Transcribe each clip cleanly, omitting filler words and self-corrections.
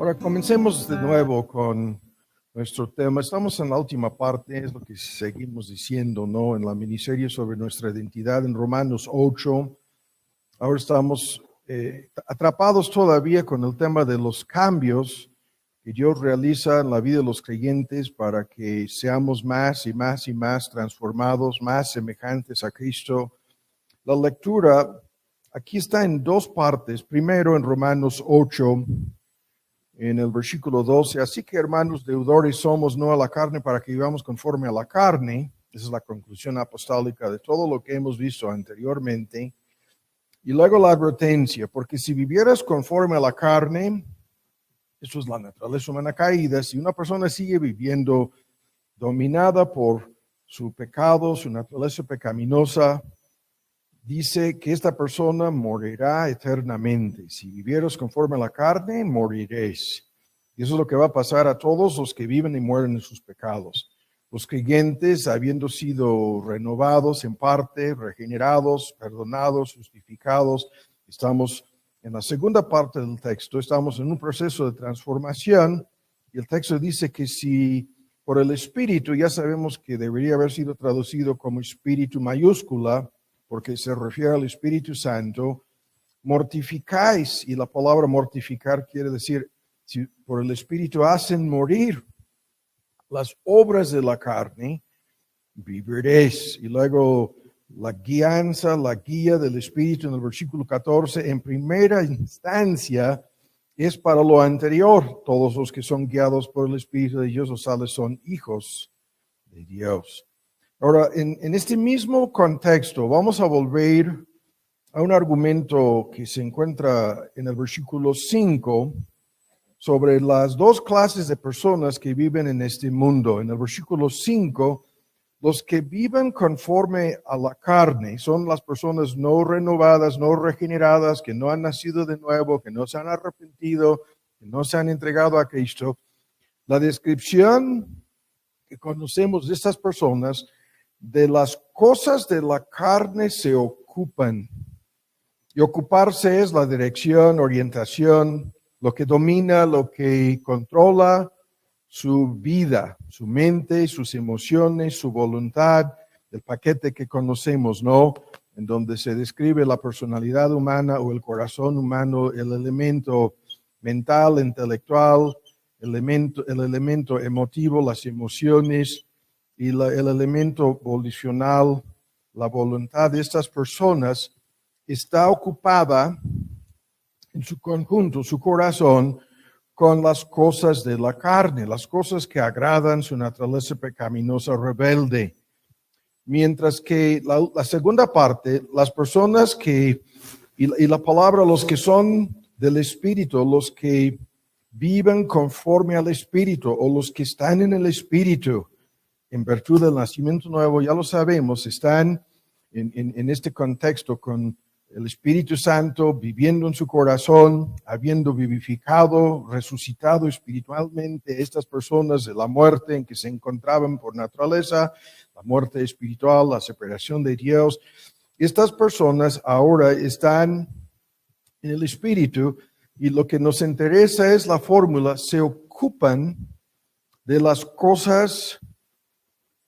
Ahora comencemos de nuevo con nuestro tema. Estamos en la última parte, es lo que seguimos diciendo, ¿no? En la miniserie sobre nuestra identidad en Romanos 8. Ahora estamos atrapados todavía con el tema de los cambios que Dios realiza en la vida de los creyentes para que seamos más y más y más transformados, más semejantes a Cristo. La lectura aquí está en dos partes. Primero en Romanos 8, en el versículo 12. Así que, hermanos, deudores somos, no a la carne, para que vivamos conforme a la carne. Esa es la conclusión apostólica de todo lo que hemos visto anteriormente. Y luego la advertencia, porque si vivieras conforme a la carne, eso es la naturaleza humana caída. Si una persona sigue viviendo dominada por su pecado, su naturaleza pecaminosa, dice que esta persona morirá eternamente. Si vivieras conforme a la carne, moriréis. Y eso es lo que va a pasar a todos los que viven y mueren en sus pecados. Los creyentes, habiendo sido renovados en parte, regenerados, perdonados, justificados, estamos en la segunda parte del texto, estamos en un proceso de transformación, y el texto dice que si por el Espíritu, ya sabemos que debería haber sido traducido como Espíritu mayúscula, porque se refiere al Espíritu Santo, mortificáis, y la palabra mortificar quiere decir, si por el Espíritu hacen morir las obras de la carne, viviréis. Y luego la guianza, la guía del Espíritu en el versículo 14, en primera instancia es para lo anterior. Todos los que son guiados por el Espíritu de Dios, los tales son hijos de Dios. Ahora, en este mismo contexto, vamos a volver a un argumento que se encuentra en el versículo 5 sobre las dos clases de personas que viven en este mundo. En el versículo 5, los que viven conforme a la carne son las personas no renovadas, no regeneradas, que no han nacido de nuevo, que no se han arrepentido, que no se han entregado a Cristo. La descripción que conocemos de estas personas, de las cosas de la carne se ocupan. Y ocuparse es la dirección, orientación, lo que domina, lo que controla su vida, su mente, sus emociones, su voluntad, el paquete que conocemos, ¿no? En donde se describe la personalidad humana o el corazón humano, el elemento mental, intelectual, el elemento emotivo, las emociones, y el elemento volicional, la voluntad de estas personas, está ocupada en su conjunto, su corazón, con las cosas de la carne, las cosas que agradan su naturaleza pecaminosa rebelde. Mientras que la segunda parte, las personas que, y la palabra, los que son del Espíritu, los que viven conforme al Espíritu, o los que están en el Espíritu, en virtud del nacimiento nuevo, ya lo sabemos, están en este contexto con el Espíritu Santo viviendo en su corazón, habiendo vivificado, resucitado espiritualmente estas personas de la muerte en que se encontraban por naturaleza, la muerte espiritual, la separación de Dios. Estas personas ahora están en el Espíritu, y lo que nos interesa es la fórmula: se ocupan de las cosas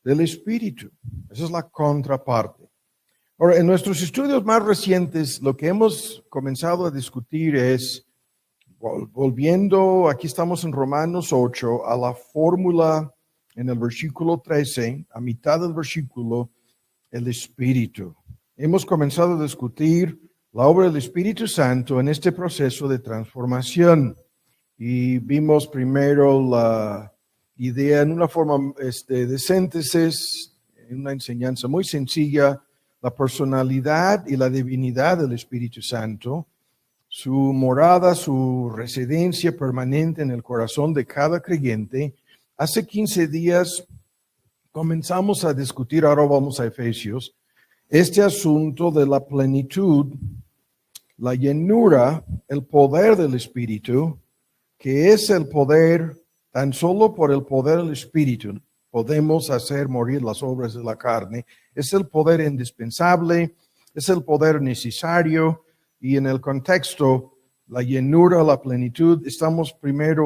del Espíritu. Esa es la contraparte. Ahora, en nuestros estudios más recientes, lo que hemos comenzado a discutir es, volviendo, aquí estamos en Romanos 8, a la fórmula en el versículo 13, a mitad del versículo, el Espíritu. Hemos comenzado a discutir la obra del Espíritu Santo en este proceso de transformación, y vimos primero la idea en una forma de síntesis, en una enseñanza muy sencilla, la personalidad y la divinidad del Espíritu Santo, su morada, su residencia permanente en el corazón de cada creyente. Hace 15 días comenzamos a discutir, ahora vamos a Efesios, este asunto de la plenitud, la llenura, el poder del Espíritu, que es el poder, tan solo por el poder del Espíritu podemos hacer morir las obras de la carne. Es el poder indispensable, es el poder necesario, y en el contexto la llenura, la plenitud.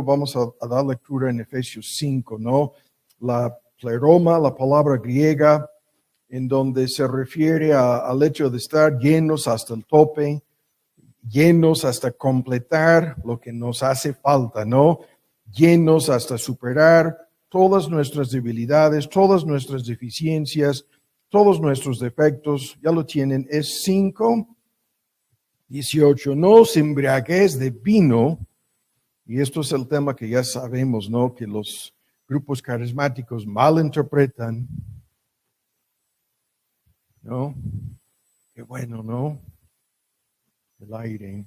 Vamos a dar lectura en Efesios 5, ¿no? La pleroma, la palabra griega, en donde se refiere al hecho de estar llenos hasta el tope, llenos hasta completar lo que nos hace falta, ¿no? Llenos hasta superar todas nuestras debilidades, todas nuestras deficiencias, todos nuestros defectos. Ya lo tienen, es 5:18. No os embriaguéis de vino, y esto es el tema que ya sabemos, ¿no? Que los grupos carismáticos malinterpretan, ¿no? Qué bueno, ¿no? El aire.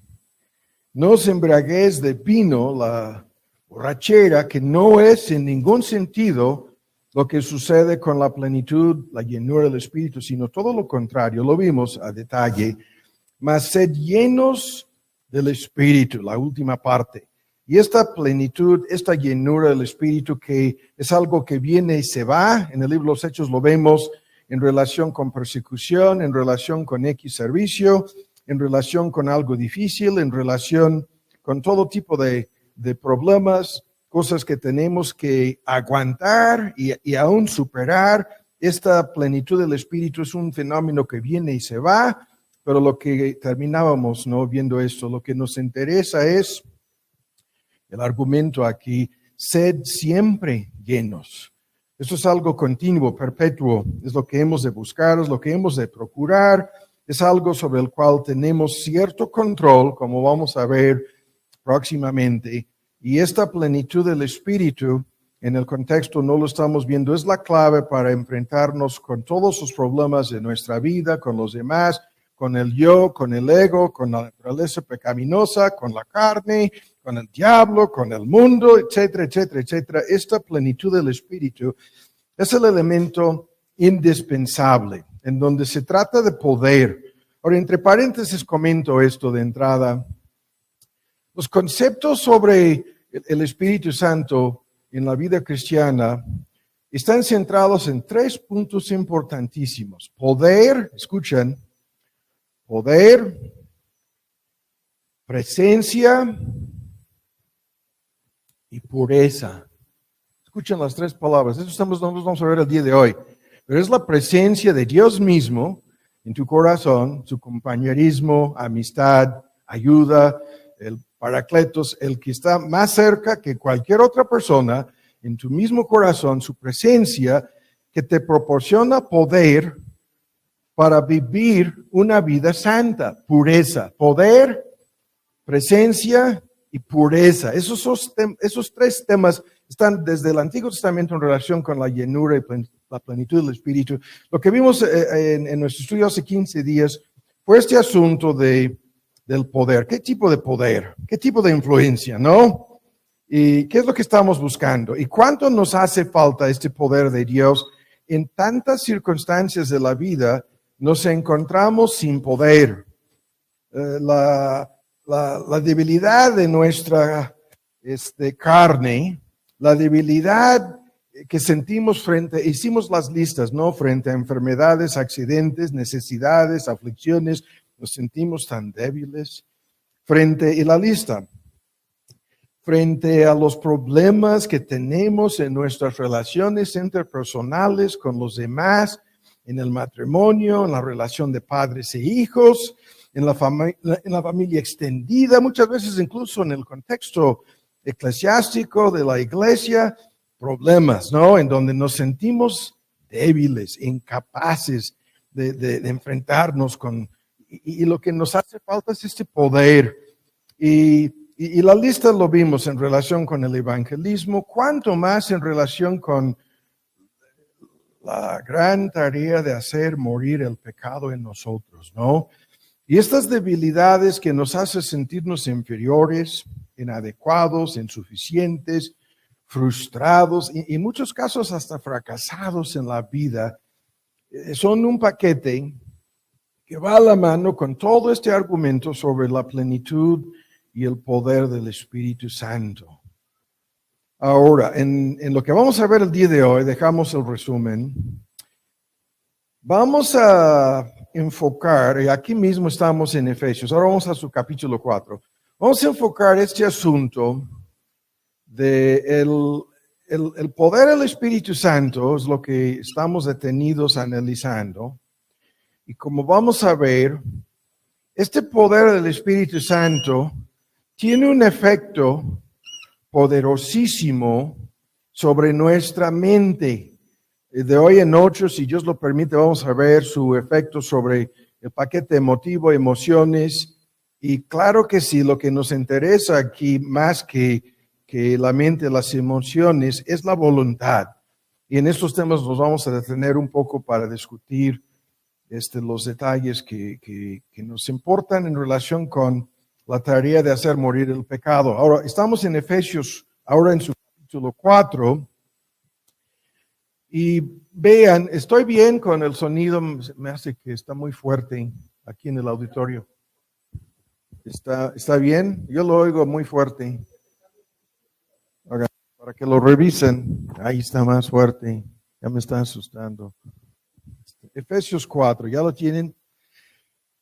No os embriaguéis de vino, la borrachera, que no es en ningún sentido lo que sucede con la plenitud, la llenura del Espíritu, sino todo lo contrario. Lo vimos a detalle. Mas sed llenos del Espíritu, la última parte. Y esta plenitud, esta llenura del Espíritu, que es algo que viene y se va, en el libro de los Hechos lo vemos en relación con persecución, en relación con X servicio, en relación con algo difícil, en relación con todo tipo de problemas, cosas que tenemos que aguantar y aún superar. Esta plenitud del Espíritu es un fenómeno que viene y se va, pero lo que terminábamos, ¿no? Viendo esto, lo que nos interesa es el argumento aquí: sed siempre llenos. Esto es algo continuo, perpetuo, es lo que hemos de buscar, es lo que hemos de procurar, es algo sobre el cual tenemos cierto control, como vamos a ver próximamente. Y esta plenitud del Espíritu, en el contexto no lo estamos viendo, es la clave para enfrentarnos con todos los problemas de nuestra vida, con los demás, con el yo, con el ego, con la naturaleza pecaminosa, con la carne, con el diablo, con el mundo, etcétera, etcétera, etcétera. Esta plenitud del Espíritu es el elemento indispensable, en donde se trata de poder. Ahora, entre paréntesis comento esto de entrada. Los conceptos sobre el Espíritu Santo en la vida cristiana están centrados en 3 puntos importantísimos. Poder, escuchen, poder, presencia y pureza. Escuchen las 3 palabras. Eso nos vamos a ver el día de hoy. Pero es la presencia de Dios mismo en tu corazón, su compañerismo, amistad, ayuda, el Paracletos, el que está más cerca que cualquier otra persona en tu mismo corazón, su presencia que te proporciona poder para vivir una vida santa, pureza, poder, presencia y pureza. Esos 3 temas están desde el Antiguo Testamento en relación con la llenura y la plenitud del Espíritu. Lo que vimos en nuestro estudio hace 15 días fue este asunto del poder. ¿Qué tipo de poder? ¿Qué tipo de influencia? ¿No? ¿Y qué es lo que estamos buscando? ¿Y cuánto nos hace falta este poder de Dios? En tantas circunstancias de la vida nos encontramos sin poder. La debilidad de nuestra carne, la debilidad que sentimos hicimos las listas, ¿no? Frente a enfermedades, accidentes, necesidades, aflicciones, nos sentimos tan débiles. Y la lista, frente a los problemas que tenemos en nuestras relaciones interpersonales con los demás, en el matrimonio, en la relación de padres e hijos, en la familia extendida, muchas veces incluso en el contexto eclesiástico de la iglesia, problemas, ¿no? En donde nos sentimos débiles, incapaces de enfrentarnos con... Y lo que nos hace falta es este poder. Y la lista lo vimos en relación con el evangelismo, cuanto más en relación con la gran tarea de hacer morir el pecado en nosotros, ¿no? Y estas debilidades que nos hacen sentirnos inferiores, inadecuados, insuficientes, frustrados y en muchos casos hasta fracasados en la vida, son un paquete que va a la mano con todo este argumento sobre la plenitud y el poder del Espíritu Santo. Ahora, en lo que vamos a ver el día de hoy, dejamos el resumen. Vamos a enfocar, y aquí mismo estamos en Efesios, ahora vamos a su capítulo 4. Vamos a enfocar este asunto de el poder del Espíritu Santo, es lo que estamos detenidos analizando. Y como vamos a ver, este poder del Espíritu Santo tiene un efecto poderosísimo sobre nuestra mente. De hoy en ocho, si Dios lo permite, vamos a ver su efecto sobre el paquete emotivo, emociones. Y claro que sí, lo que nos interesa aquí más que la mente, las emociones, es la voluntad. Y en estos temas nos vamos a detener un poco para discutir los detalles que nos importan en relación con la tarea de hacer morir el pecado. Ahora, estamos en Efesios, ahora en su capítulo 4, y vean, estoy bien con el sonido, me hace que está muy fuerte aquí en el auditorio. ¿Está bien? Yo lo oigo muy fuerte. Ahora, para que lo revisen, ahí está más fuerte, ya me está asustando. Efesios 4, ¿ya lo tienen?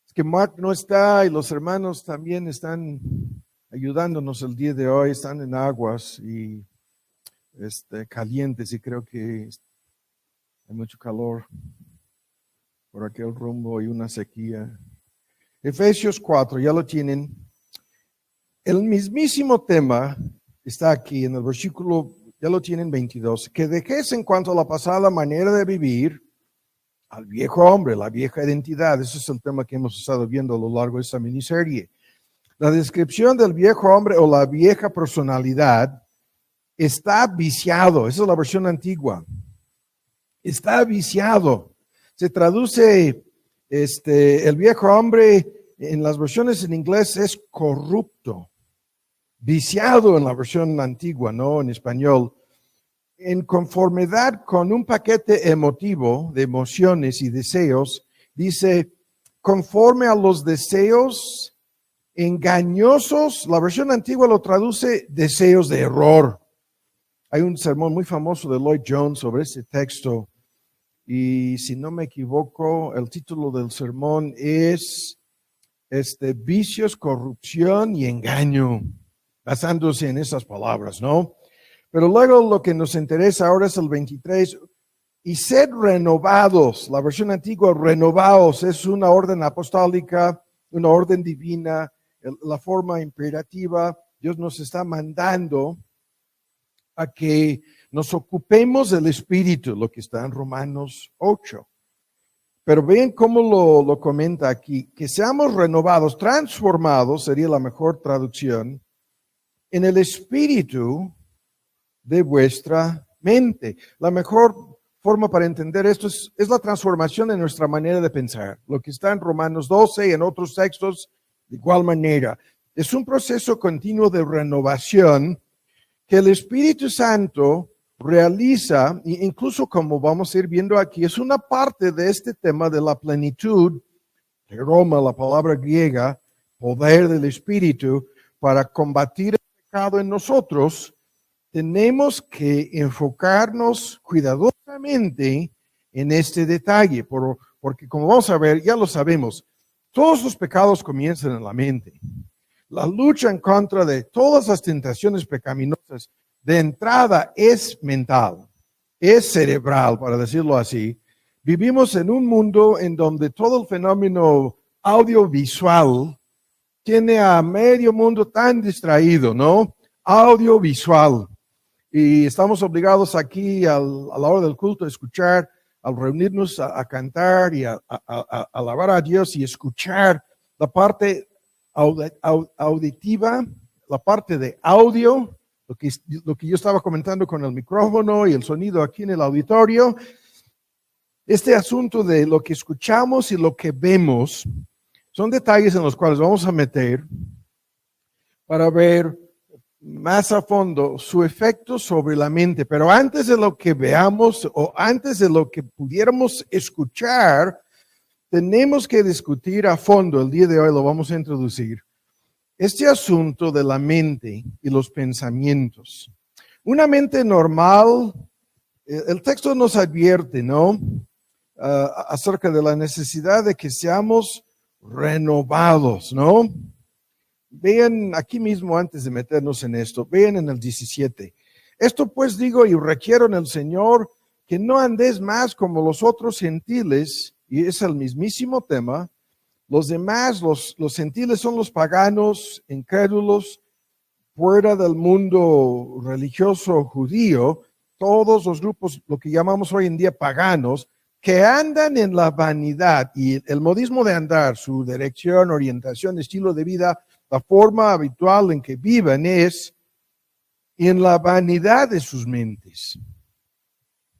Es que Mark no está y los hermanos también están ayudándonos el día de hoy, están en aguas y calientes y creo que hay mucho calor por aquel rumbo y una sequía. Efesios 4, ya lo tienen. El mismísimo tema está aquí en el versículo, ya lo tienen 22, que dejéis en cuanto a la pasada manera de vivir al viejo hombre, la vieja identidad. Ese es el tema que hemos estado viendo a lo largo de esta miniserie. La descripción del viejo hombre o la vieja personalidad está viciado. Esa es la versión antigua. Está viciado. Se traduce, el viejo hombre en las versiones en inglés es corrupto. Viciado en la versión antigua, no en español. En conformidad con un paquete emotivo de emociones y deseos, dice, conforme a los deseos engañosos, la versión antigua lo traduce deseos de error. Hay un sermón muy famoso de Lloyd Jones sobre este texto y si no me equivoco, el título del sermón es vicios, corrupción y engaño, basándose en esas palabras, ¿no? Pero luego lo que nos interesa ahora es el 23. Y sed renovados. La versión antigua, renovados, es una orden apostólica, una orden divina, la forma imperativa. Dios nos está mandando a que nos ocupemos del Espíritu, lo que está en Romanos 8. Pero ven cómo lo comenta aquí, que seamos renovados, transformados, sería la mejor traducción, en el Espíritu de vuestra mente. La mejor forma para entender esto es la transformación de nuestra manera de pensar. Lo que está en Romanos 12 y en otros textos, de igual manera. Es un proceso continuo de renovación que el Espíritu Santo realiza, e incluso como vamos a ir viendo aquí, es una parte de este tema de la plenitud, Roma, la palabra griega, poder del Espíritu, para combatir el pecado en nosotros. Tenemos que enfocarnos cuidadosamente en este detalle, porque como vamos a ver, ya lo sabemos, todos los pecados comienzan en la mente. La lucha en contra de todas las tentaciones pecaminosas de entrada es mental, es cerebral, para decirlo así. Vivimos en un mundo en donde todo el fenómeno audiovisual tiene a medio mundo tan distraído, ¿no? Audiovisual. Y estamos obligados aquí a la hora del culto a escuchar, al reunirnos a cantar y a alabar a Dios y escuchar la parte auditiva, la parte de audio, lo que yo estaba comentando con el micrófono y el sonido aquí en el auditorio. Este asunto de lo que escuchamos y lo que vemos son detalles en los cuales vamos a meter para ver más a fondo su efecto sobre la mente. Pero antes de lo que veamos o antes de lo que pudiéramos escuchar, tenemos que discutir a fondo, el día de hoy lo vamos a introducir, este asunto de la mente y los pensamientos. Una mente normal, el texto nos advierte, ¿no? Acerca de la necesidad de que seamos renovados, ¿no? Vean aquí mismo, antes de meternos en esto, vean en el 17. Esto pues digo y requiero en el Señor que no andéis más como los otros gentiles, y es el mismísimo tema. Los demás, los gentiles son los paganos, incrédulos, fuera del mundo religioso judío, todos los grupos, lo que llamamos hoy en día paganos, que andan en la vanidad, y el modismo de andar, su dirección, orientación, estilo de vida, la forma habitual en que viven es en la vanidad de sus mentes.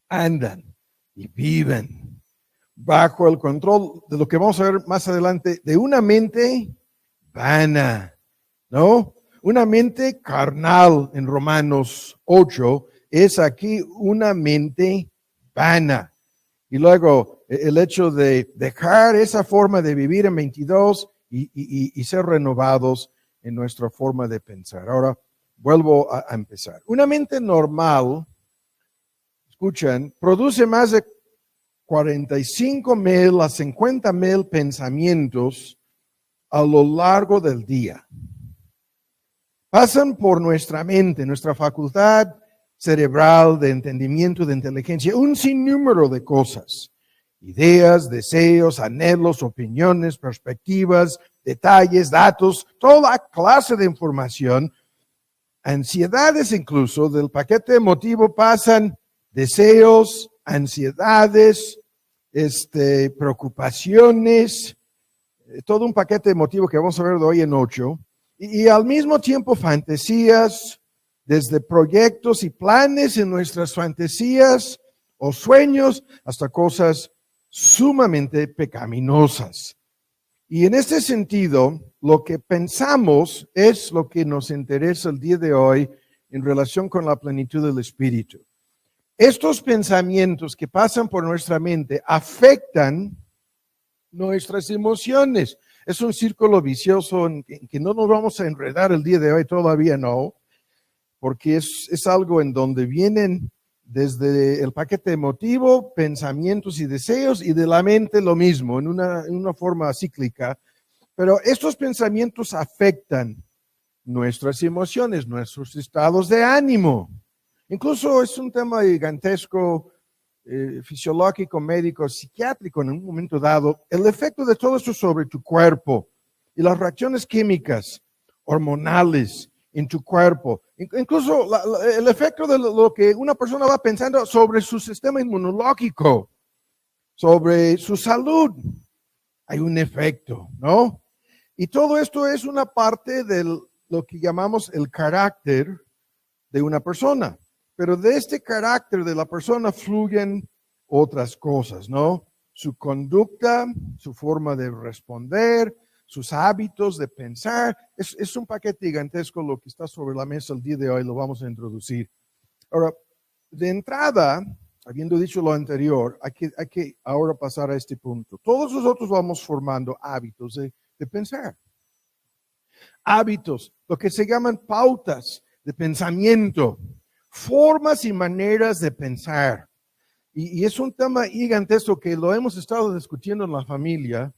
Andan y viven bajo el control de lo que vamos a ver más adelante, de una mente vana, ¿no? Una mente carnal en Romanos 8 es aquí una mente vana. Y luego el hecho de dejar esa forma de vivir en 22 y ser renovados en nuestra forma de pensar. Ahora vuelvo a empezar. Una mente normal, escuchan, produce más de 45,000 a 50,000 pensamientos a lo largo del día. Pasan por nuestra mente, nuestra facultad cerebral de entendimiento, de inteligencia, un sinnúmero de cosas, ideas, deseos, anhelos, opiniones, perspectivas, detalles, datos, toda clase de información, ansiedades incluso, del paquete emotivo pasan deseos, ansiedades, preocupaciones, todo un paquete emotivo que vamos a ver de hoy en 8, y al mismo tiempo fantasías, desde proyectos y planes en nuestras fantasías o sueños hasta cosas sumamente pecaminosas. Y en este sentido, lo que pensamos es lo que nos interesa el día de hoy en relación con la plenitud del Espíritu. Estos pensamientos que pasan por nuestra mente afectan nuestras emociones. Es un círculo vicioso en que no nos vamos a enredar el día de hoy, todavía no, porque es algo en donde vienen desde el paquete emotivo, pensamientos y deseos, y de la mente lo mismo, en una forma cíclica. Pero estos pensamientos afectan nuestras emociones, nuestros estados de ánimo. Incluso es un tema gigantesco, fisiológico, médico, psiquiátrico en un momento dado, el efecto de todo esto sobre tu cuerpo y las reacciones químicas, hormonales en tu cuerpo, incluso el efecto de lo que una persona va pensando sobre su sistema inmunológico, sobre su salud. Hay un efecto, ¿no? Y todo esto es una parte de lo que llamamos el carácter de una persona. Pero de este carácter de la persona fluyen otras cosas, ¿no? Su conducta, su forma de responder, sus hábitos de pensar. Es un paquete gigantesco lo que está sobre la mesa el día de hoy, lo vamos a introducir. Ahora, de entrada, habiendo dicho lo anterior, hay que ahora pasar a este punto. Todos nosotros vamos formando hábitos de pensar. Hábitos, lo que se llaman pautas de pensamiento, formas y maneras de pensar. Y es un tema gigantesco que lo hemos estado discutiendo en la familia,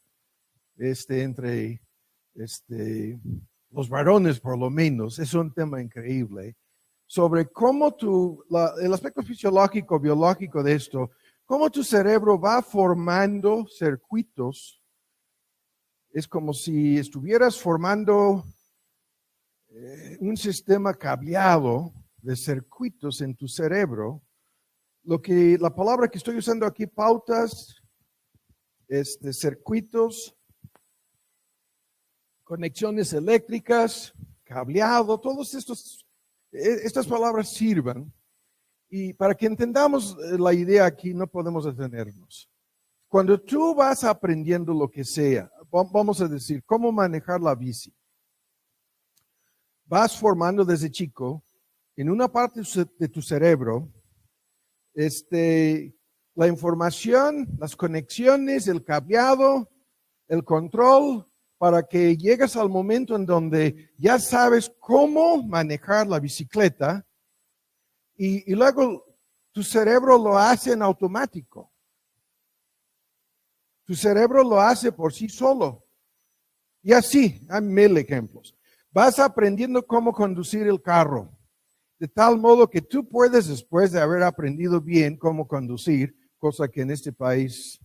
entre los varones por lo menos. Es un tema increíble sobre cómo el aspecto fisiológico, biológico de esto, cómo tu cerebro va formando circuitos. Es como si estuvieras formando un sistema cableado de circuitos en tu cerebro. La palabra que estoy usando aquí, pautas, circuitos, conexiones eléctricas, cableado, todas estas palabras sirven. Y para que entendamos la idea aquí, no podemos detenernos. Cuando tú vas aprendiendo lo que sea, vamos a decir, cómo manejar la bici, vas formando desde chico, en una parte de tu cerebro, la información, las conexiones, el cableado, el control, para que llegues al momento en donde ya sabes cómo manejar la bicicleta y luego tu cerebro lo hace en automático. Tu cerebro lo hace por sí solo. Y así, hay 1000 ejemplos. vas aprendiendo cómo conducir el carro, de tal modo que tú puedes, después de haber aprendido bien cómo conducir, cosa que en este país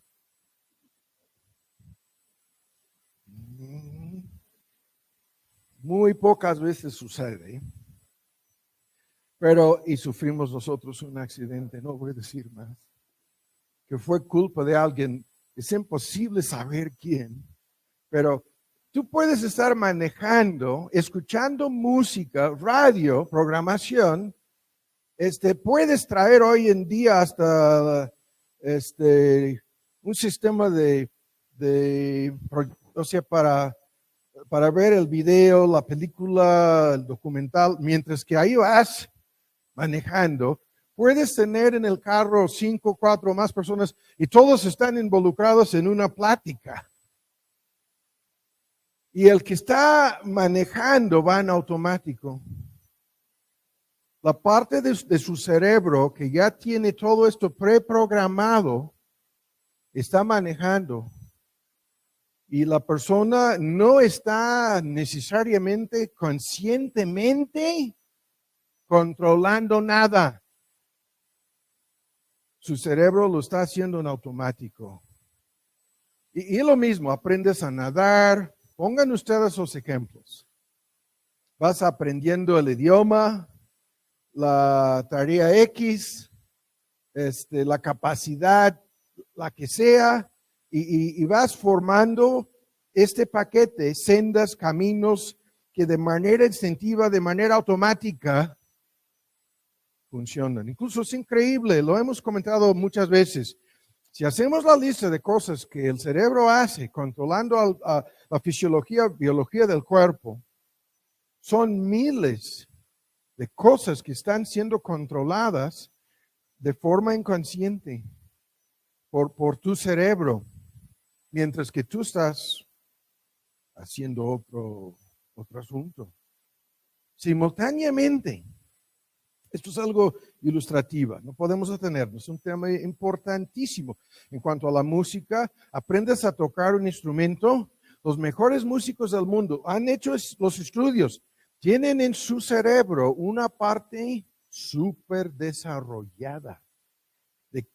muy pocas veces sucede, pero y sufrimos nosotros un accidente, no voy a decir más, que fue culpa de alguien, es imposible saber quién, pero tú puedes estar manejando, escuchando música, radio, programación, puedes traer hoy en día hasta un sistema o sea, para ver el video, la película, el documental, mientras que ahí vas manejando, puedes tener en el carro 5, 4 más personas y todos están involucrados en una plática. Y el que está manejando va en automático. La parte de su cerebro que ya tiene todo esto preprogramado está manejando. Y la persona no está necesariamente conscientemente controlando nada. Su cerebro lo está haciendo en automático. Y lo mismo, aprendes a nadar. Pongan ustedes los ejemplos. Vas aprendiendo el idioma, la tarea X, la capacidad, la que sea, y vas formando este paquete, sendas, caminos que de manera instintiva, de manera automática, funcionan. Incluso es increíble, lo hemos comentado muchas veces. Si hacemos la lista de cosas que el cerebro hace controlando a la fisiología, biología del cuerpo, son miles de cosas que están siendo controladas de forma inconsciente por tu cerebro, mientras que tú estás haciendo otro asunto. Simultáneamente, esto es algo ilustrativo, no podemos detenernos, es un tema importantísimo. En cuanto a la música, aprendes a tocar un instrumento. Los mejores músicos del mundo han hecho los estudios, tienen en su cerebro una parte súper desarrollada de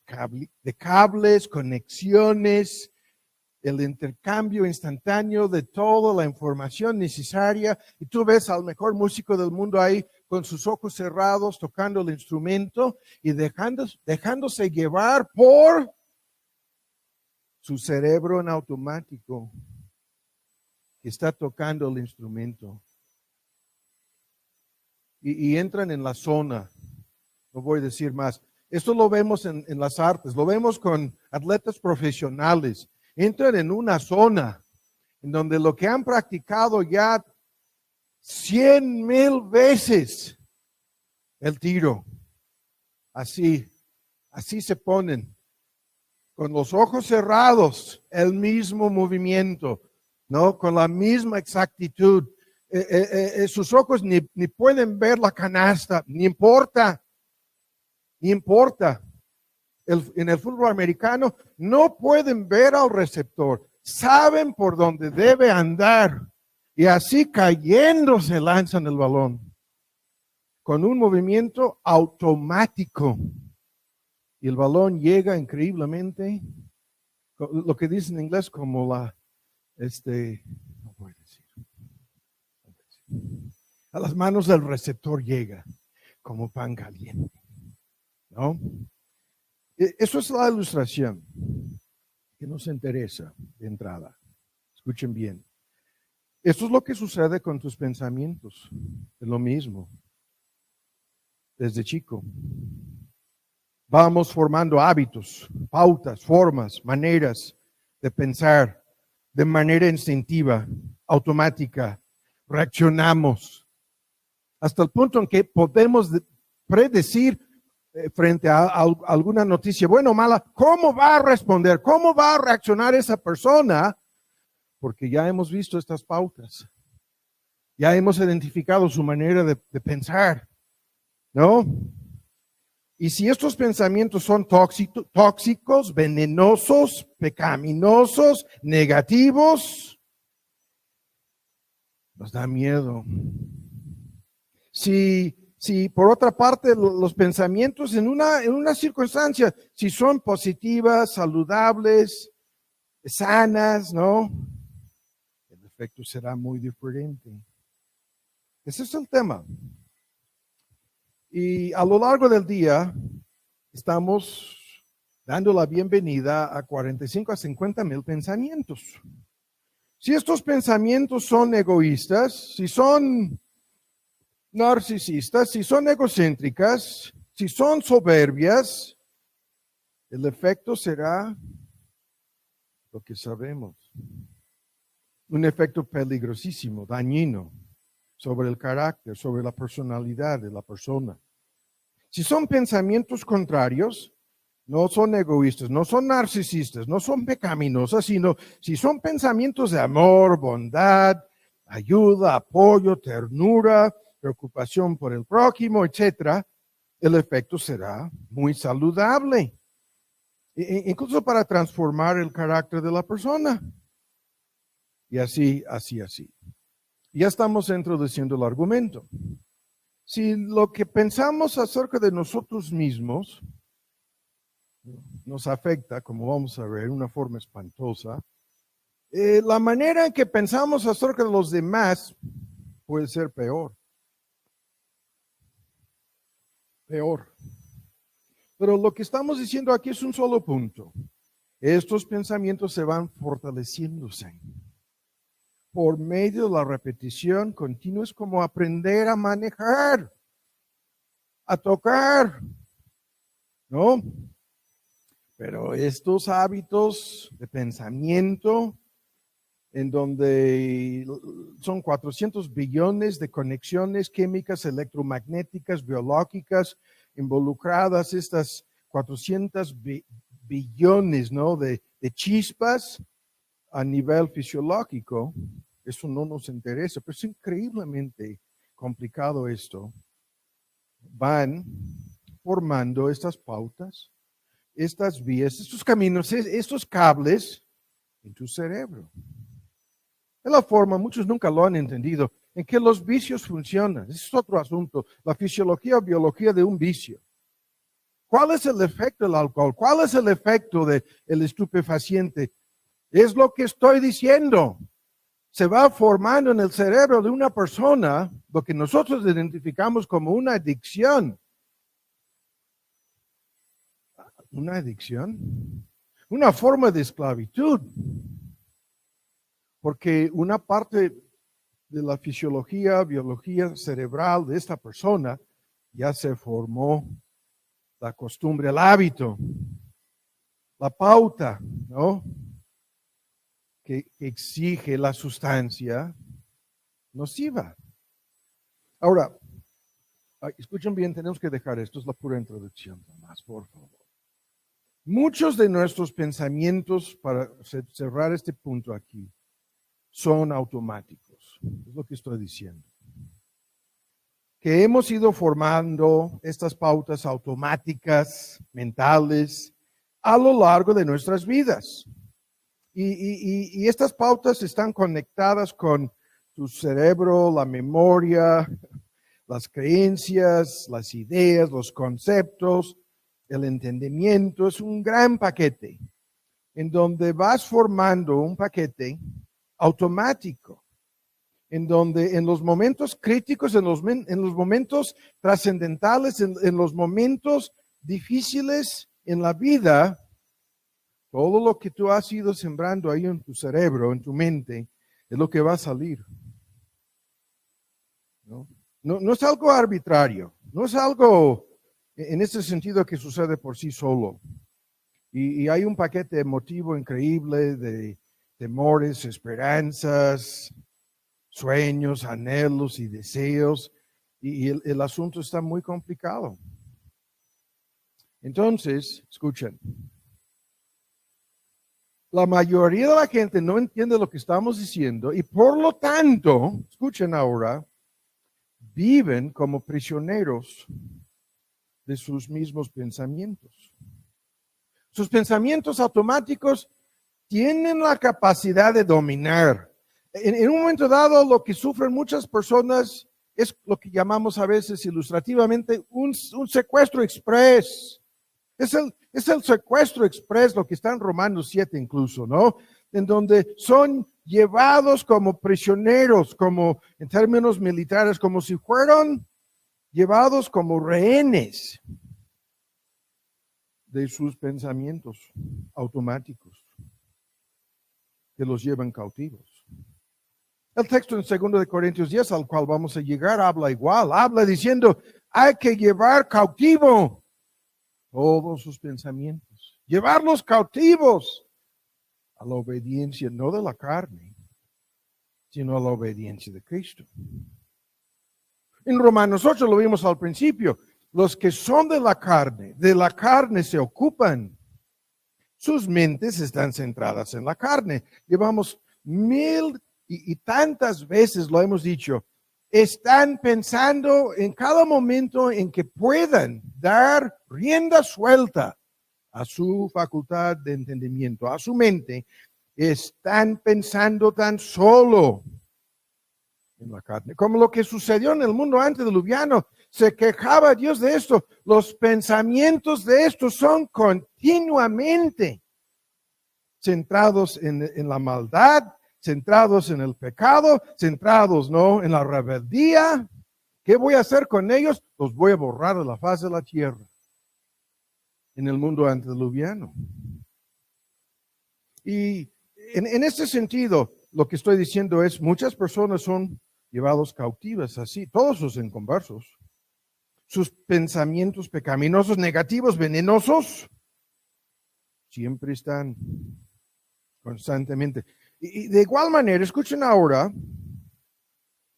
cables, conexiones, el intercambio instantáneo de toda la información necesaria. Y tú ves al mejor músico del mundo ahí con sus ojos cerrados, tocando el instrumento y dejándose llevar por su cerebro en automático que está tocando el instrumento. Y entran en la zona, no voy a decir más. Esto lo vemos en las artes, lo vemos con atletas profesionales. Entran en una zona en donde lo que han practicado ya 100,000 veces el tiro. Así se ponen, con los ojos cerrados, el mismo movimiento, ¿no? Con la misma exactitud. Sus ojos ni pueden ver la canasta, ni importa. En el fútbol americano no pueden ver al receptor, saben por dónde debe andar y así cayendo se lanzan el balón con un movimiento automático y el balón llega increíblemente, lo que dicen en inglés como no voy a decir, a las manos del receptor llega como pan caliente, ¿no? Eso es la ilustración que nos interesa de entrada. Escuchen bien. Esto es lo que sucede con tus pensamientos. Es lo mismo. Desde chico. Vamos formando hábitos, pautas, formas, maneras de pensar de manera instintiva, automática. Reaccionamos hasta el punto en que podemos predecir frente a alguna noticia, buena o mala, ¿cómo va a responder? ¿Cómo va a reaccionar esa persona? Porque ya hemos visto estas pautas. Ya hemos identificado su manera de pensar, ¿no? Y si estos pensamientos son tóxicos, venenosos, pecaminosos, negativos, Nos da miedo. Si por otra parte los pensamientos en una circunstancia, si son positivas, saludables, sanas, ¿no? El efecto será muy diferente. Ese es el tema. Y a lo largo del día estamos dando la bienvenida a 45 a 50 mil pensamientos. Si estos pensamientos son egoístas, si son narcisistas, si son egocéntricas, si son soberbias, el efecto será lo que sabemos. Un efecto peligrosísimo, dañino, sobre el carácter, sobre la personalidad de la persona. Si son pensamientos contrarios, no son egoístas, no son narcisistas, no son pecaminosas, sino si son pensamientos de amor, bondad, ayuda, apoyo, ternura, preocupación por el prójimo, etcétera, el efecto será muy saludable. Incluso para transformar el carácter de la persona. Y así. Ya estamos introduciendo el argumento. Si lo que pensamos acerca de nosotros mismos nos afecta, como vamos a ver, de una forma espantosa, la manera en que pensamos acerca de los demás puede ser peor. Pero lo que estamos diciendo aquí es un solo punto. Estos pensamientos se van fortaleciéndose por medio de la repetición continua. Es como aprender a manejar, a tocar, ¿no? Pero estos hábitos de pensamiento, en donde son 400 billones de conexiones químicas, electromagnéticas, biológicas involucradas, estas 400 billones, ¿no? de chispas a nivel fisiológico, eso no nos interesa, pero es increíblemente complicado esto. Van formando estas pautas, estas vías, estos caminos, estos cables en tu cerebro. Es la forma, muchos nunca lo han entendido, en que los vicios funcionan. Ese es otro asunto, la fisiología o biología de un vicio. ¿Cuál es el efecto del alcohol? ¿Cuál es el efecto del estupefaciente? Es lo que estoy diciendo. Se va formando en el cerebro de una persona lo que nosotros identificamos como una adicción. ¿Una adicción? Una forma de esclavitud. Porque una parte de la fisiología, biología cerebral de esta persona ya se formó la costumbre, el hábito, la pauta, ¿no? Que exige la sustancia nociva. Ahora, escuchen bien, tenemos que dejar esto, es la pura introducción, Tomás, por favor. Muchos de nuestros pensamientos, para cerrar este punto aquí, son automáticos. Es lo que estoy diciendo. Que hemos ido formando estas pautas automáticas, mentales, a lo largo de nuestras vidas. Y estas pautas están conectadas con tu cerebro, la memoria, las creencias, las ideas, los conceptos, el entendimiento. Es un gran paquete en donde vas formando un paquete automático, en donde en los momentos críticos, en los momentos trascendentales, en los momentos difíciles en la vida, todo lo que tú has ido sembrando ahí en tu cerebro, en tu mente, es lo que va a salir. No es algo arbitrario, no es algo en ese sentido que sucede por sí solo. Y hay un paquete emotivo increíble de temores, esperanzas, sueños, anhelos y deseos. Y el asunto está muy complicado. Entonces, escuchen. La mayoría de la gente no entiende lo que estamos diciendo y por lo tanto, escuchen ahora, viven como prisioneros de sus mismos pensamientos. Sus pensamientos automáticos tienen la capacidad de dominar, En un momento dado, lo que sufren muchas personas es lo que llamamos a veces ilustrativamente un secuestro express. Es el secuestro express, lo que está en Romanos 7 incluso, ¿no? En donde son llevados como prisioneros, como en términos militares, como si fueran llevados como rehenes de sus pensamientos automáticos que los llevan cautivos. El texto en 2 Corintios 10, al cual vamos a llegar, habla igual, habla diciendo, hay que llevar cautivo todos sus pensamientos, llevarlos cautivos a la obediencia, no de la carne, sino a la obediencia de Cristo. En Romanos 8 lo vimos al principio, los que son de la carne se ocupan. Sus mentes están centradas en la carne. Llevamos 1000 y tantas veces lo hemos dicho. Están pensando en cada momento en que puedan dar rienda suelta a su facultad de entendimiento, a su mente. Están pensando tan solo en la carne, como lo que sucedió en el mundo antediluviano. Se quejaba Dios de esto. Los pensamientos de estos son continuamente centrados en la maldad, centrados en el pecado, centrados, ¿no?, en la rebeldía. ¿Qué voy a hacer con ellos? Los voy a borrar de la faz de la tierra. En el mundo antediluviano. Y en este sentido, lo que estoy diciendo es, muchas personas son llevados cautivas así, todos los inconversos. Sus pensamientos pecaminosos, negativos, venenosos, siempre están constantemente. Y de igual manera, escuchen ahora,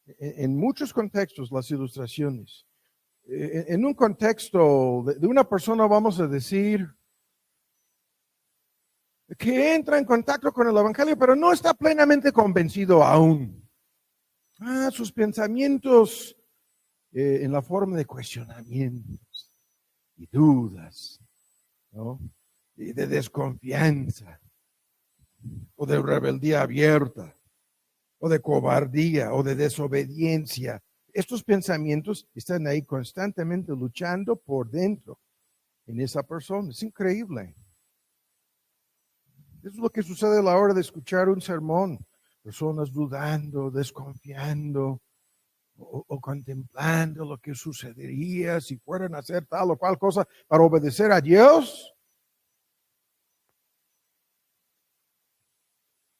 en muchos contextos, las ilustraciones. En un contexto de una persona, vamos a decir, que entra en contacto con el Evangelio, pero no está plenamente convencido aún. Sus pensamientos en la forma de cuestionamientos y dudas, ¿no?, y de desconfianza, o de rebeldía abierta, o de cobardía, o de desobediencia. Estos pensamientos están ahí constantemente luchando por dentro en esa persona. Es increíble. Eso es lo que sucede a la hora de escuchar un sermón. Personas dudando, desconfiando, o contemplando lo que sucedería si fueran a hacer tal o cual cosa para obedecer a Dios.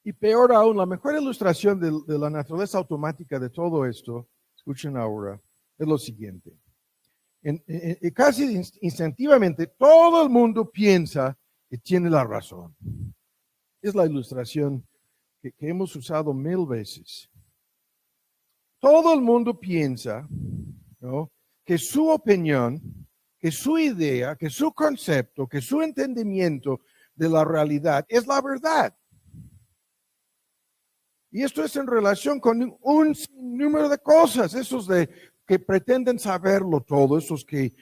Y peor aún, la mejor ilustración de la naturaleza automática de todo esto, escuchen ahora, es lo siguiente. Casi instintivamente, todo el mundo piensa que tiene la razón. Es la ilustración que hemos usado 1000 veces. Todo el mundo piensa, ¿no?, que su opinión, que su idea, que su concepto, que su entendimiento de la realidad es la verdad. Y esto es en relación con un sinnúmero de cosas, esos que pretenden saberlo todo, esos que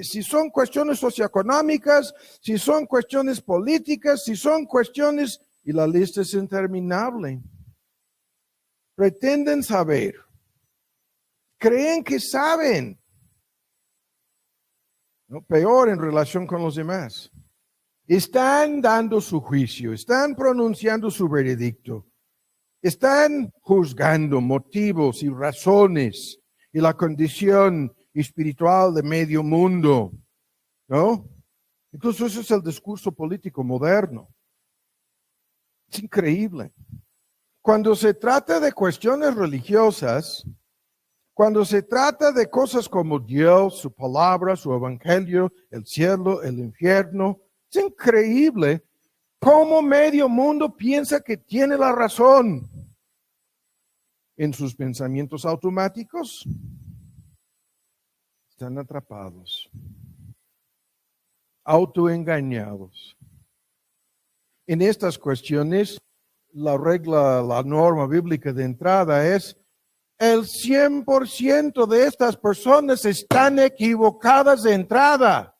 si son cuestiones socioeconómicas, si son cuestiones políticas, si son cuestiones, y la lista es interminable. Pretenden saber, creen que saben, ¿no? Peor en relación con los demás. Están dando su juicio, están pronunciando su veredicto. Están juzgando motivos y razones y la condición espiritual de medio mundo, ¿no? Incluso ese es el discurso político moderno. Es increíble. Cuando se trata de cuestiones religiosas, cuando se trata de cosas como Dios, su palabra, su evangelio, el cielo, el infierno, es increíble cómo medio mundo piensa que tiene la razón. En sus pensamientos automáticos están atrapados, autoengañados. En estas cuestiones, la regla, la norma bíblica de entrada es: el 100% de estas personas están equivocadas de entrada.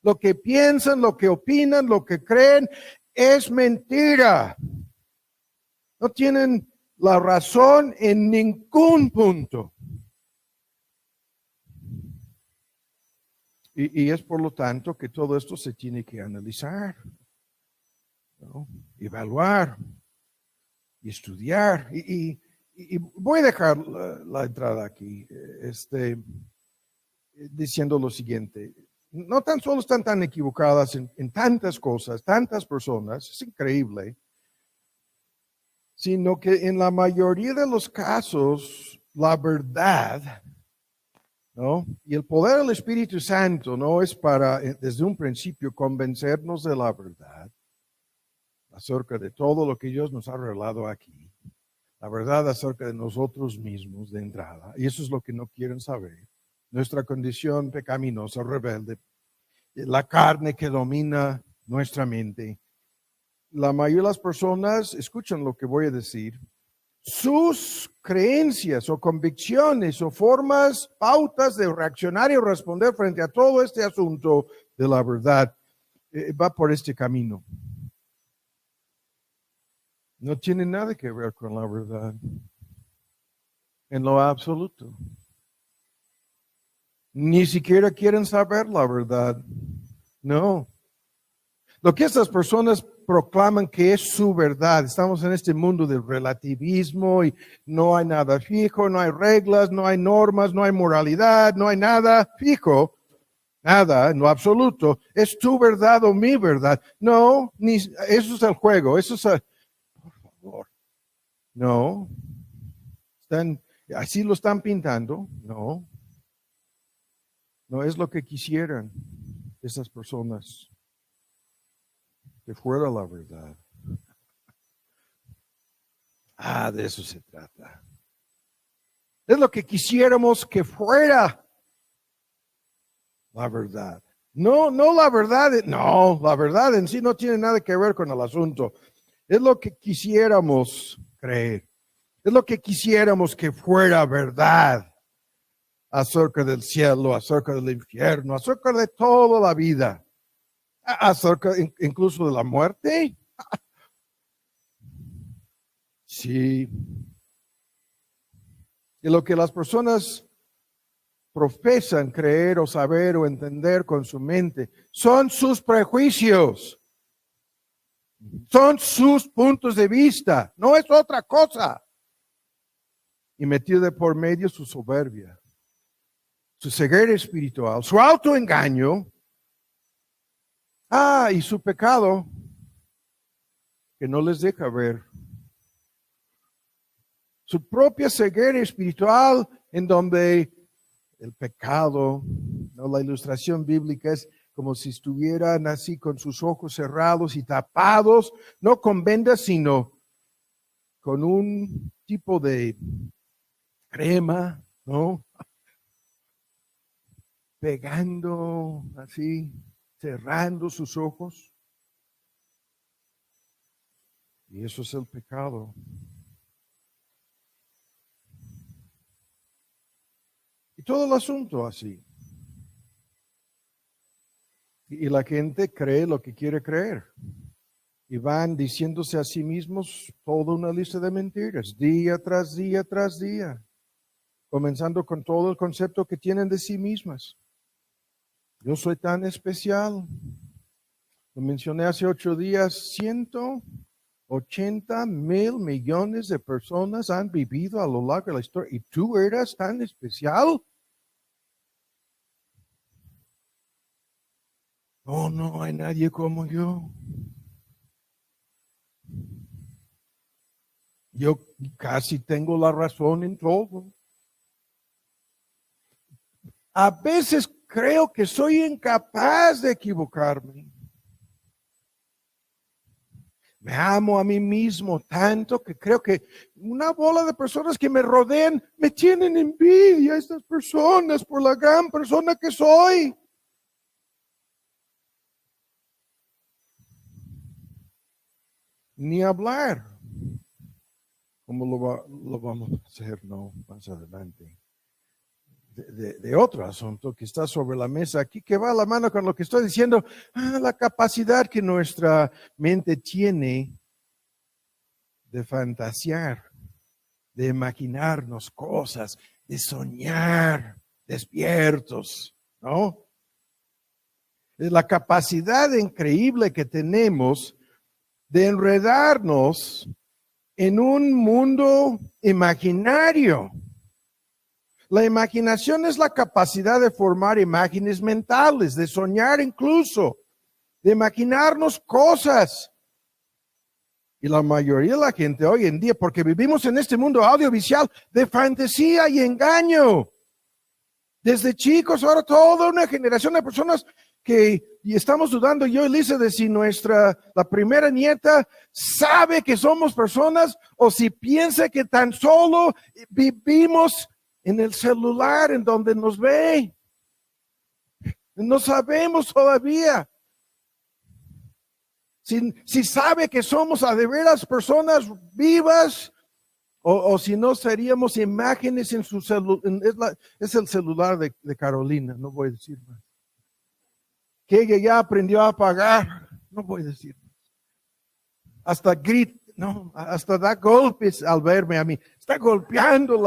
Lo que piensan, lo que opinan, lo que creen es mentira. No tienen la razón en ningún punto. Y es por lo tanto que todo esto se tiene que analizar, ¿no? Evaluar y estudiar. Y voy a dejar la entrada aquí, diciendo lo siguiente. No tan solo están tan equivocadas en tantas cosas, tantas personas, es increíble, sino que en la mayoría de los casos, la verdad, ¿no? Y el poder del Espíritu Santo no es para, desde un principio, convencernos de la verdad acerca de todo lo que Dios nos ha revelado aquí. La verdad acerca de nosotros mismos de entrada. Y eso es lo que no quieren saber. Nuestra condición pecaminosa, rebelde, la carne que domina nuestra mente. La mayoría de las personas, escuchan lo que voy a decir, sus creencias o convicciones o formas, pautas de reaccionar y responder frente a todo este asunto de la verdad, va por este camino. No tiene nada que ver con la verdad, en lo absoluto. Ni siquiera quieren saber la verdad. No. Lo que estas personas proclaman que es su verdad. Estamos en este mundo del relativismo y no hay nada fijo, no hay reglas, no hay normas, no hay moralidad, no hay nada fijo. Nada, en lo absoluto. ¿Es tu verdad o mi verdad? No, ni, eso es el juego. Eso es por favor. No. Así lo están pintando. No. No es lo que quisieran esas personas. Que fuera la verdad. De eso se trata. Es lo que quisiéramos que fuera la verdad. No la verdad, no, la verdad en sí no tiene nada que ver con el asunto. Es lo que quisiéramos creer. Es lo que quisiéramos que fuera verdad acerca del cielo, acerca del infierno, acerca de toda la vida, acerca incluso de la muerte. Sí. Y lo que las personas profesan creer o saber o entender con su mente son sus prejuicios, son sus puntos de vista, no es otra cosa. Y metido de por medio su soberbia, su ceguera espiritual, su autoengaño, y su pecado que no les deja ver. Su propia ceguera espiritual en donde el pecado, ¿no? La ilustración bíblica es como si estuvieran así con sus ojos cerrados y tapados, no con vendas, sino con un tipo de crema, ¿no? Pegando así, cerrando sus ojos. Y eso es el pecado. Y todo el asunto así. Y la gente cree lo que quiere creer. Y van diciéndose a sí mismos toda una lista de mentiras, día tras día tras día. Comenzando con todo el concepto que tienen de sí mismas. Yo soy tan especial. Lo mencioné hace 8 días, 180 mil millones de personas han vivido a lo largo de la historia. ¿Y tú eras tan especial? Oh, no hay nadie como yo. Yo casi tengo la razón en todo. A veces creo que soy incapaz de equivocarme. Me amo a mí mismo tanto que creo que una bola de personas que me rodean me tienen envidia, estas personas, por la gran persona que soy. Ni hablar. ¿Cómo lo vamos a hacer? No, más adelante. De otro asunto que está sobre la mesa aquí, que va a la mano con lo que estoy diciendo, la capacidad que nuestra mente tiene de fantasear. de imaginarnos cosas, de soñar despiertos, ¿no? Es la capacidad increíble que tenemos de enredarnos en un mundo imaginario. La imaginación es la capacidad de formar imágenes mentales, de soñar incluso, de imaginarnos cosas. Y la mayoría de la gente hoy en día, porque vivimos en este mundo audiovisual de fantasía y engaño. Desde chicos, ahora toda una generación de personas que y estamos dudando, yo y Lisa, de si la primera nieta sabe que somos personas o si piensa que tan solo vivimos en el celular en donde nos ve. No sabemos todavía. Si sabe que somos a de veras personas vivas o si no seríamos imágenes en su celular. Es el celular de Carolina, no voy a decir más. Que ella ya aprendió a apagar, no voy a decir más. Hasta grita, no, hasta da golpes al verme a mí. Está golpeando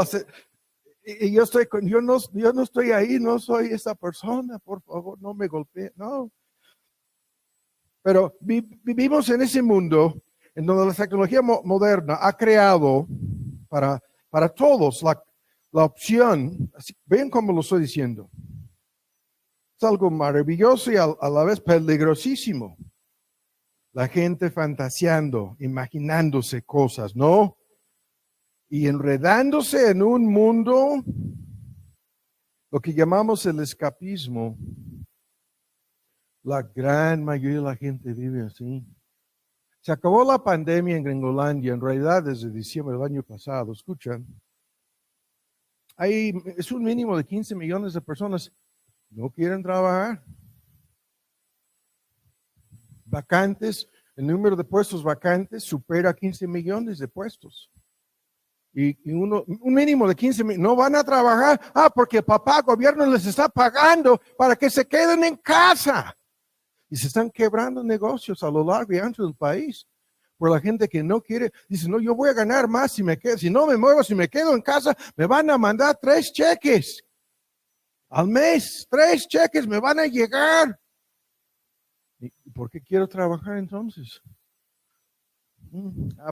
y yo no estoy ahí, no soy esa persona, por favor, no me golpee, no. Pero vivimos en ese mundo en donde la tecnología moderna ha creado para todos la opción, así, ven cómo lo estoy diciendo. Es algo maravilloso y a la vez peligrosísimo. La gente fantaseando, imaginándose cosas, ¿no? Y enredándose en un mundo, lo que llamamos el escapismo. La gran mayoría de la gente vive así. Se acabó la pandemia en Gringolandia, en realidad desde diciembre del año pasado. Escuchan, es un mínimo de 15 millones de personas no quieren trabajar. Vacantes, el número de puestos vacantes supera 15 millones de puestos. Y un mínimo de 15 millones, no van a trabajar. Porque papá, gobierno les está pagando para que se queden en casa. Y se están quebrando negocios a lo largo y ancho del país. Por la gente que no quiere, dice, no, yo voy a ganar más si me quedo. Si no me muevo, si me quedo en casa, me van a mandar 3 cheques. Al mes, 3 cheques me van a llegar. ¿Y por qué quiero trabajar entonces?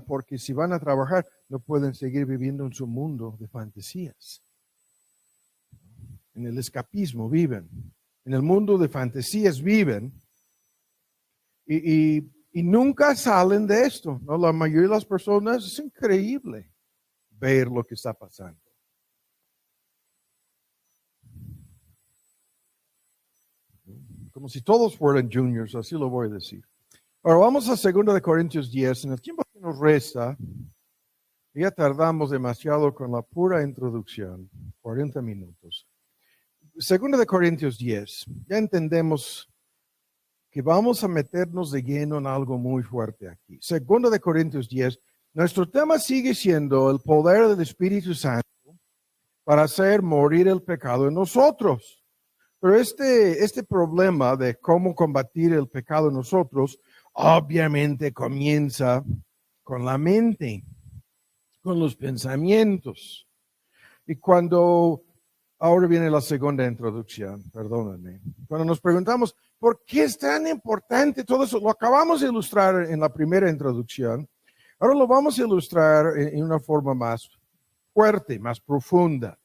Porque si van a trabajar, no pueden seguir viviendo en su mundo de fantasías. En el escapismo viven. En el mundo de fantasías viven. Y nunca salen de esto, ¿no? La mayoría de las personas es increíble ver lo que está pasando. Como si todos fueran juniors, así lo voy a decir. Ahora vamos a 2 Corintios 10. En el tiempo que nos resta, ya tardamos demasiado con la pura introducción, 40 minutos. 2 Corintios 10, ya entendemos que vamos a meternos de lleno en algo muy fuerte aquí. 2 Corintios 10, nuestro tema sigue siendo el poder del Espíritu Santo para hacer morir el pecado en nosotros. Pero este problema de cómo combatir el pecado en nosotros, obviamente comienza con la mente, con los pensamientos. Y ahora viene la segunda introducción, perdónenme. Cuando nos preguntamos, ¿por qué es tan importante todo eso? Lo acabamos de ilustrar en la primera introducción. Ahora lo vamos a ilustrar en una forma más fuerte, más profunda.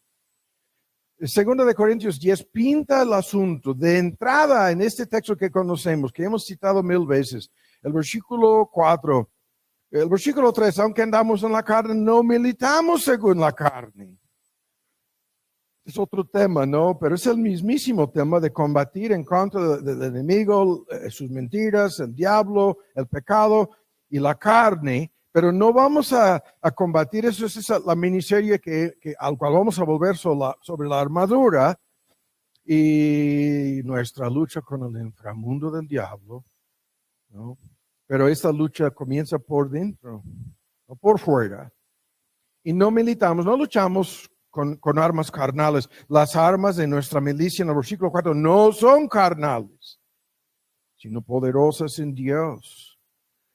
2 Corintios 10 pinta el asunto de entrada en este texto que conocemos, que hemos citado 1000 veces. El versículo 4, el versículo 3, aunque andamos en la carne, no militamos según la carne. Es otro tema, ¿no? Pero es el mismísimo tema de combatir en contra del enemigo, sus mentiras, el diablo, el pecado y la carne. Pero no vamos a combatir eso. Esa es la miniserie al cual vamos a volver sobre la armadura y nuestra lucha con el inframundo del diablo, ¿no? Pero esta lucha comienza por dentro, no por fuera. Y no militamos, no luchamos con armas carnales. Las armas de nuestra milicia en el versículo 4 no son carnales, sino poderosas en Dios.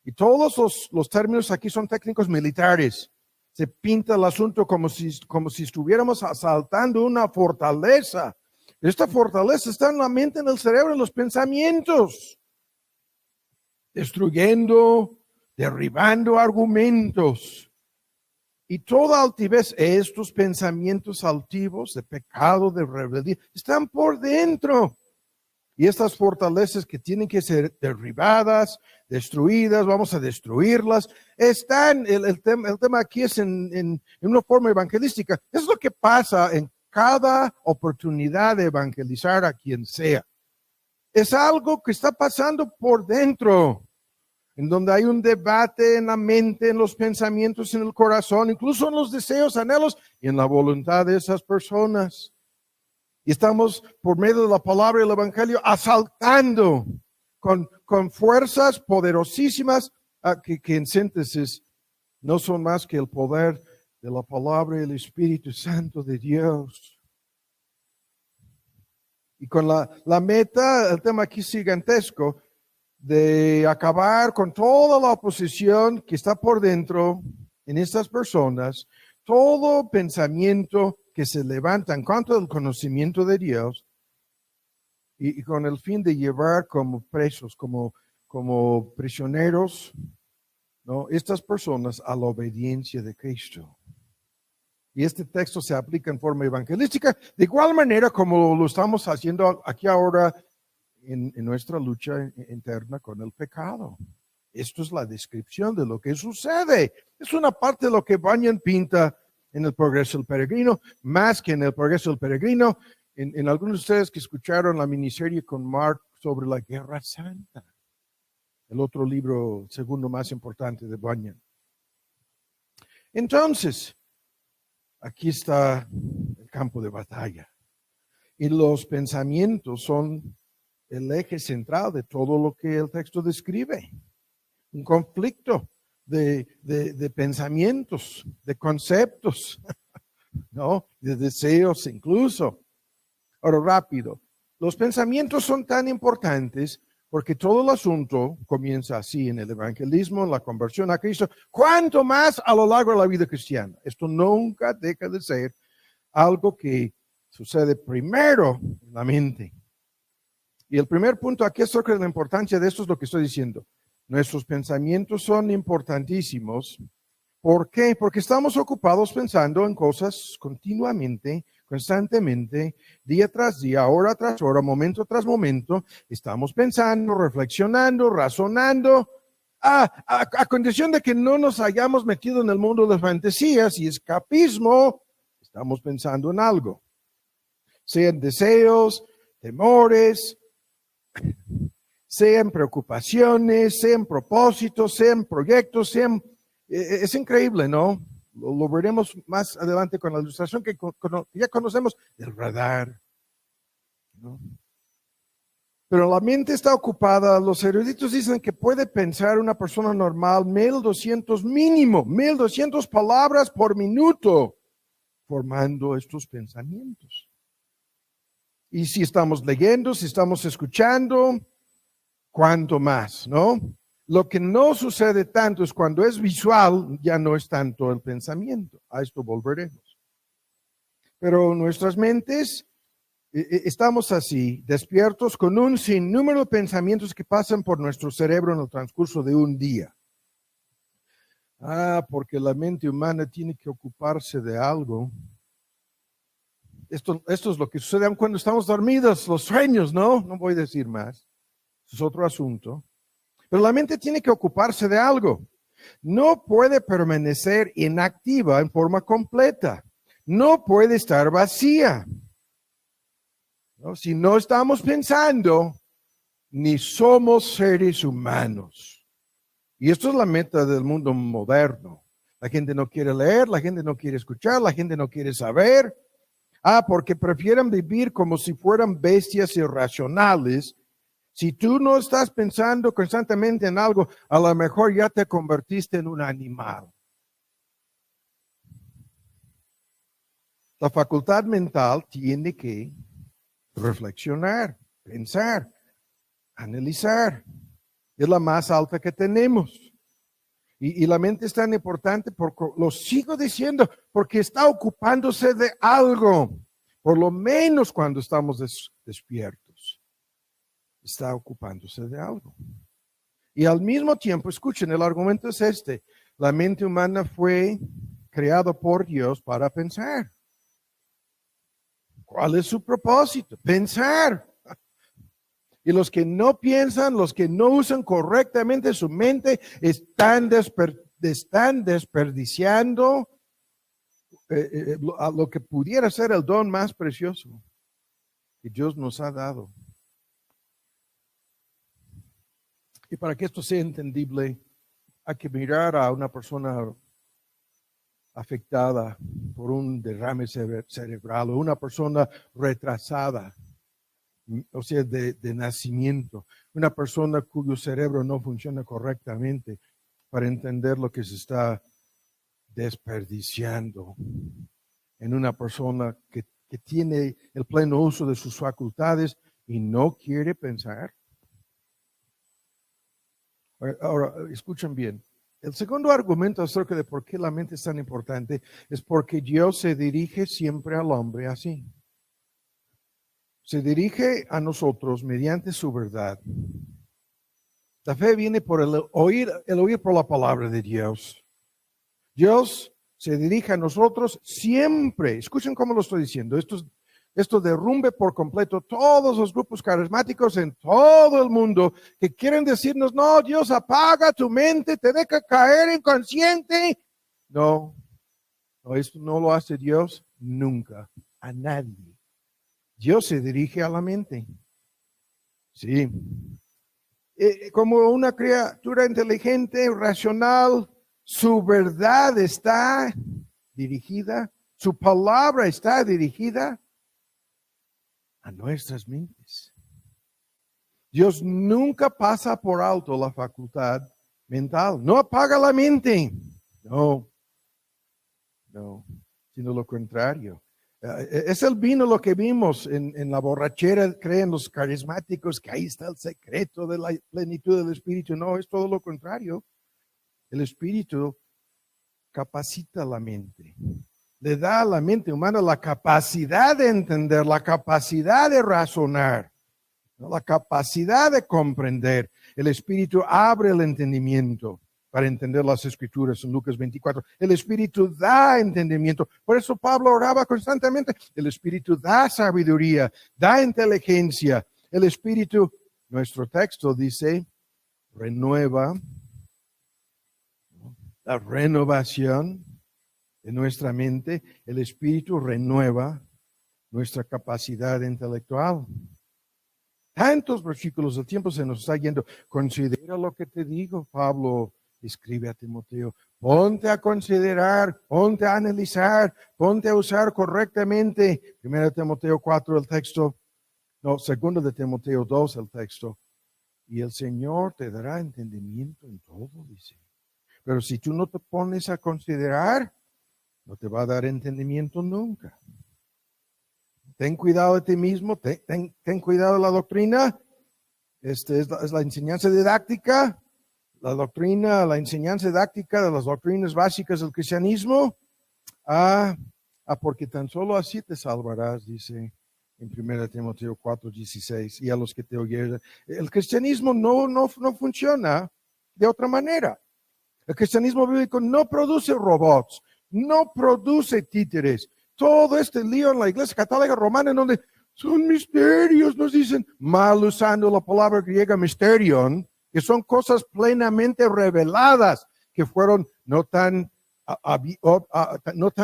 Y todos los términos aquí son técnicos militares. Se pinta el asunto como si estuviéramos asaltando una fortaleza. Esta fortaleza está en la mente, en el cerebro, en los pensamientos. Destruyendo, derribando argumentos. Y toda altivez, estos pensamientos altivos de pecado, de rebeldía, están por dentro. Y estas fortalezas que tienen que ser derribadas, destruidas, vamos a destruirlas, están, el tema aquí es en una forma evangelística. Es lo que pasa en cada oportunidad de evangelizar a quien sea. Es algo que está pasando por dentro, en donde hay un debate en la mente, en los pensamientos, en el corazón, incluso en los deseos, anhelos y en la voluntad de esas personas. Y estamos, por medio de la palabra y el evangelio, asaltando con fuerzas poderosísimas que en síntesis no son más que el poder de la palabra y el Espíritu Santo de Dios. Y con la meta, el tema aquí gigantesco, de acabar con toda la oposición que está por dentro en estas personas, todo pensamiento que se levanta en contra del conocimiento de Dios y con el fin de llevar como presos, como prisioneros, ¿no? Estas personas a la obediencia de Cristo. Y este texto se aplica en forma evangelística, de igual manera como lo estamos haciendo aquí ahora en nuestra lucha interna con el pecado. Esto es la descripción de lo que sucede. Es una parte de lo que Bunyan pinta en El Progreso del Peregrino, más que en El Progreso del Peregrino, en algunos de ustedes que escucharon la miniserie con Mark sobre la Guerra Santa, el otro libro segundo más importante de Bunyan. Entonces, aquí está el campo de batalla. Y los pensamientos son el eje central de todo lo que el texto describe. Un conflicto de pensamientos, de conceptos, ¿no? De deseos incluso. Ahora, rápido. Los pensamientos son tan importantes porque todo el asunto comienza así en el evangelismo, en la conversión a Cristo, cuanto más a lo largo de la vida cristiana. Esto nunca deja de ser algo que sucede primero en la mente. Y el primer punto aquí acerca de la importancia de esto es lo que estoy diciendo. Nuestros pensamientos son importantísimos. ¿Por qué? Porque estamos ocupados pensando en cosas continuamente, constantemente, día tras día, hora tras hora, momento tras momento. Estamos pensando, reflexionando, razonando, a condición de que no nos hayamos metido en el mundo de fantasías y escapismo. Estamos pensando en algo. Sean deseos, temores, sean preocupaciones, sean propósitos, sean proyectos, sean... Es increíble, ¿no? Lo veremos más adelante con la ilustración que ya conocemos del radar, ¿no? Pero la mente está ocupada. Los eruditos dicen que puede pensar una persona normal 1,200 mínimo, 1,200 palabras por minuto, formando estos pensamientos. Y si estamos leyendo, si estamos escuchando, ¿cuánto más, no? Lo que no sucede tanto es cuando es visual, ya no es tanto el pensamiento. A esto volveremos. Pero nuestras mentes, estamos así, despiertos con un sinnúmero de pensamientos que pasan por nuestro cerebro en el transcurso de un día. Porque la mente humana tiene que ocuparse de algo. Esto es lo que sucede aun cuando estamos dormidos, los sueños, ¿no? No voy a decir más. Eso es otro asunto. Pero la mente tiene que ocuparse de algo. No puede permanecer inactiva en forma completa. No puede estar vacía, ¿no? Si no estamos pensando, ni somos seres humanos. Y esto es la meta del mundo moderno. La gente no quiere leer, la gente no quiere escuchar, la gente no quiere saber. Porque prefieren vivir como si fueran bestias irracionales. Si tú no estás pensando constantemente en algo, a lo mejor ya te convertiste en un animal. La facultad mental tiene que reflexionar, pensar, analizar. Es la más alta que tenemos. Y la mente es tan importante, porque lo sigo diciendo, porque está ocupándose de algo, por lo menos cuando estamos despiertos. Está ocupándose de algo. Y al mismo tiempo, escuchen, el argumento es este: la mente humana fue creada por Dios para pensar. ¿Cuál es su propósito? Pensar. Y los que no piensan, los que no usan correctamente su mente, están desperdiciando a lo que pudiera ser el don más precioso que Dios nos ha dado. Y para que esto sea entendible, hay que mirar a una persona afectada por un derrame cerebral o una persona retrasada, o sea, de nacimiento, una persona cuyo cerebro no funciona correctamente, para entender lo que se está desperdiciando en una persona que tiene el pleno uso de sus facultades y no quiere pensar. Ahora, escuchen bien. El segundo argumento acerca de por qué la mente es tan importante es porque Dios se dirige siempre al hombre así. Se dirige a nosotros mediante su verdad. La fe viene por el oír por la palabra de Dios. Dios se dirige a nosotros siempre. Escuchen cómo lo estoy diciendo. Esto derrumbe por completo todos los grupos carismáticos en todo el mundo que quieren decirnos: no, Dios apaga tu mente, te deja caer inconsciente. No, esto no lo hace Dios nunca, a nadie. Dios se dirige a la mente. Sí. Como una criatura inteligente, racional, su verdad está dirigida, su palabra está dirigida a nuestras mentes. Dios nunca pasa por alto la facultad mental. No apaga la mente. No, sino lo contrario. Es el vino lo que vimos en la borrachera, creen los carismáticos que ahí está el secreto de la plenitud del Espíritu. No, es todo lo contrario. El Espíritu capacita la mente. Le da a la mente humana la capacidad de entender, la capacidad de razonar, ¿no? La capacidad de comprender. El Espíritu abre el entendimiento para entender las Escrituras en Lucas 24. El Espíritu da entendimiento. Por eso Pablo oraba constantemente. El Espíritu da sabiduría, da inteligencia. El Espíritu, nuestro texto dice, renueva. La renovación de nuestra mente, el Espíritu renueva nuestra capacidad intelectual. Tantos versículos, el tiempo se nos está yendo. Considera lo que te digo, Pablo escribe a Timoteo. Ponte a considerar, ponte a analizar, ponte a usar correctamente. 1 Timoteo 4, el texto. No, 2 de Timoteo 2, el texto. Y el Señor te dará entendimiento en todo, dice. Pero si tú no te pones a considerar, no te va a dar entendimiento nunca. Ten cuidado de ti mismo, ten cuidado de la doctrina. Es la enseñanza didáctica, la enseñanza didáctica de las doctrinas básicas del cristianismo. Porque tan solo así te salvarás, dice en 1 Timoteo 4:16. Y a los que te oyeron, el cristianismo no funciona de otra manera. El cristianismo bíblico no produce robots, no produce títeres. Todo este lío en la Iglesia Católica Romana, en donde son misterios, nos dicen, mal usando la palabra griega mysterion, que son cosas plenamente reveladas, que fueron no tan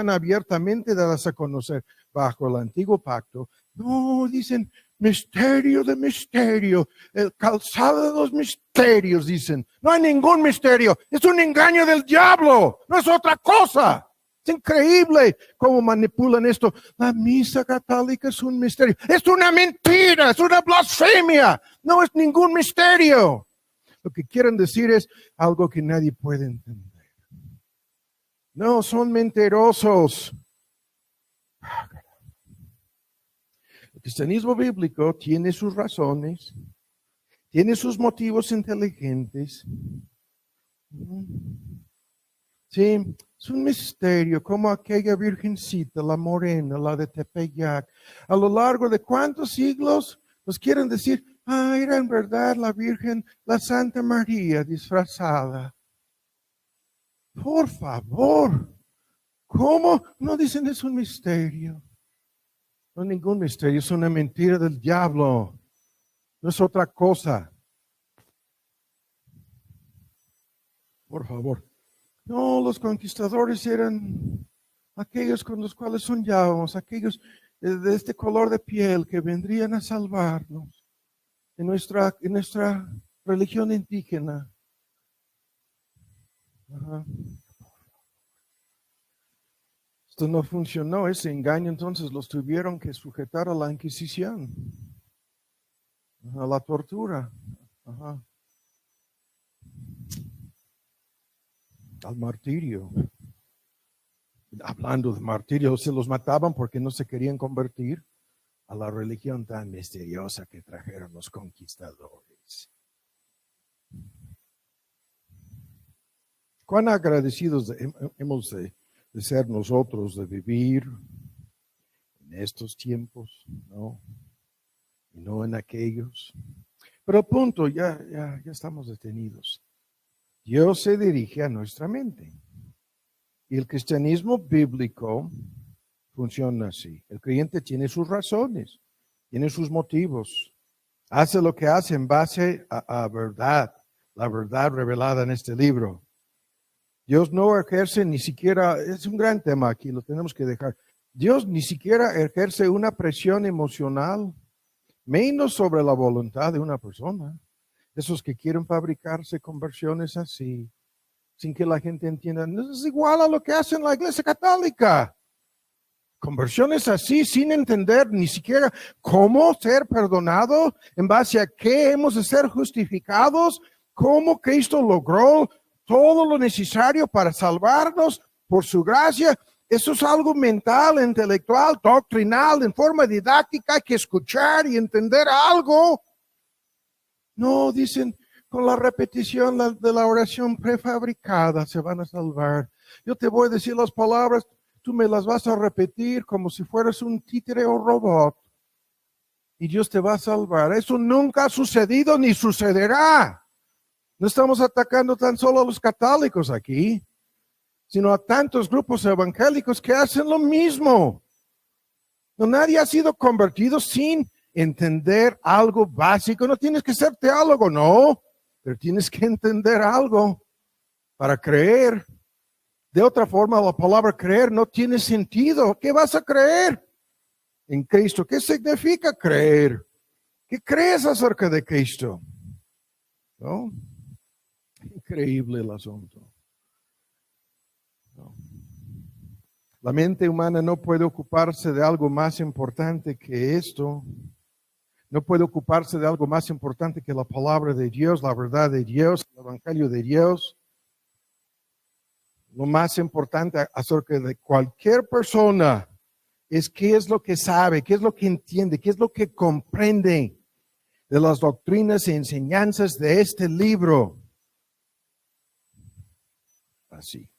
abiertamente dadas a conocer bajo el antiguo pacto. No, dicen, misterio de misterio, el calzado de los misterios, dicen. No hay ningún misterio, es un engaño del diablo, no es otra cosa. Es increíble cómo manipulan esto. La misa católica es un misterio. Es una mentira, es una blasfemia. No es ningún misterio. Lo que quieren decir es algo que nadie puede entender. No, son mentirosos. El cristianismo bíblico tiene sus razones, tiene sus motivos inteligentes. Sí, es un misterio, como aquella virgencita, la morena, la de Tepeyac, a lo largo de cuántos siglos nos quieren decir, era en verdad la Virgen, la Santa María disfrazada. Por favor, ¿cómo? No dicen es un misterio. No es ningún misterio, es una mentira del diablo. No es otra cosa. Por favor. No, los conquistadores eran aquellos con los cuales soñábamos, aquellos de este color de piel que vendrían a salvarnos en nuestra religión indígena. Ajá. Esto no funcionó, ese engaño, entonces los tuvieron que sujetar a la Inquisición, a la tortura, ajá, al martirio. Hablando de martirio, se los mataban porque no se querían convertir a la religión tan misteriosa que trajeron los conquistadores. Cuán agradecidos hemos de ser nosotros de vivir en estos tiempos, ¿no? Y no en aquellos. Pero el punto, ya estamos detenidos. Dios se dirige a nuestra mente. Y el cristianismo bíblico funciona así. El creyente tiene sus razones, tiene sus motivos. Hace lo que hace en base a verdad, la verdad revelada en este libro. Dios no ejerce ni siquiera, es un gran tema aquí, lo tenemos que dejar. Dios ni siquiera ejerce una presión emocional, menos sobre la voluntad de una persona. Esos que quieren fabricarse conversiones así, sin que la gente entienda, no es igual a lo que hace en la Iglesia Católica. Conversiones así, sin entender ni siquiera cómo ser perdonado, en base a qué hemos de ser justificados, cómo Cristo logró todo lo necesario para salvarnos por su gracia. Eso es algo mental, intelectual, doctrinal, en forma didáctica, hay que escuchar y entender algo. No, dicen, con la repetición de la oración prefabricada se van a salvar. Yo te voy a decir las palabras, tú me las vas a repetir como si fueras un títere o robot. Y Dios te va a salvar. Eso nunca ha sucedido ni sucederá. No estamos atacando tan solo a los católicos aquí, sino a tantos grupos evangélicos que hacen lo mismo. No, nadie ha sido convertido sin entender algo básico. No tienes que ser teólogo, no, pero tienes que entender algo para creer. De otra forma, la palabra creer no tiene sentido. ¿Qué vas a creer en Cristo? ¿Qué significa creer? ¿Qué crees acerca de Cristo? ¿No? Increíble el asunto. ¿No? La mente humana no puede ocuparse de algo más importante que esto. No puede ocuparse de algo más importante que la palabra de Dios, la verdad de Dios, el evangelio de Dios. Lo más importante acerca de cualquier persona es qué es lo que sabe, qué es lo que entiende, qué es lo que comprende de las doctrinas y enseñanzas de este libro. Así.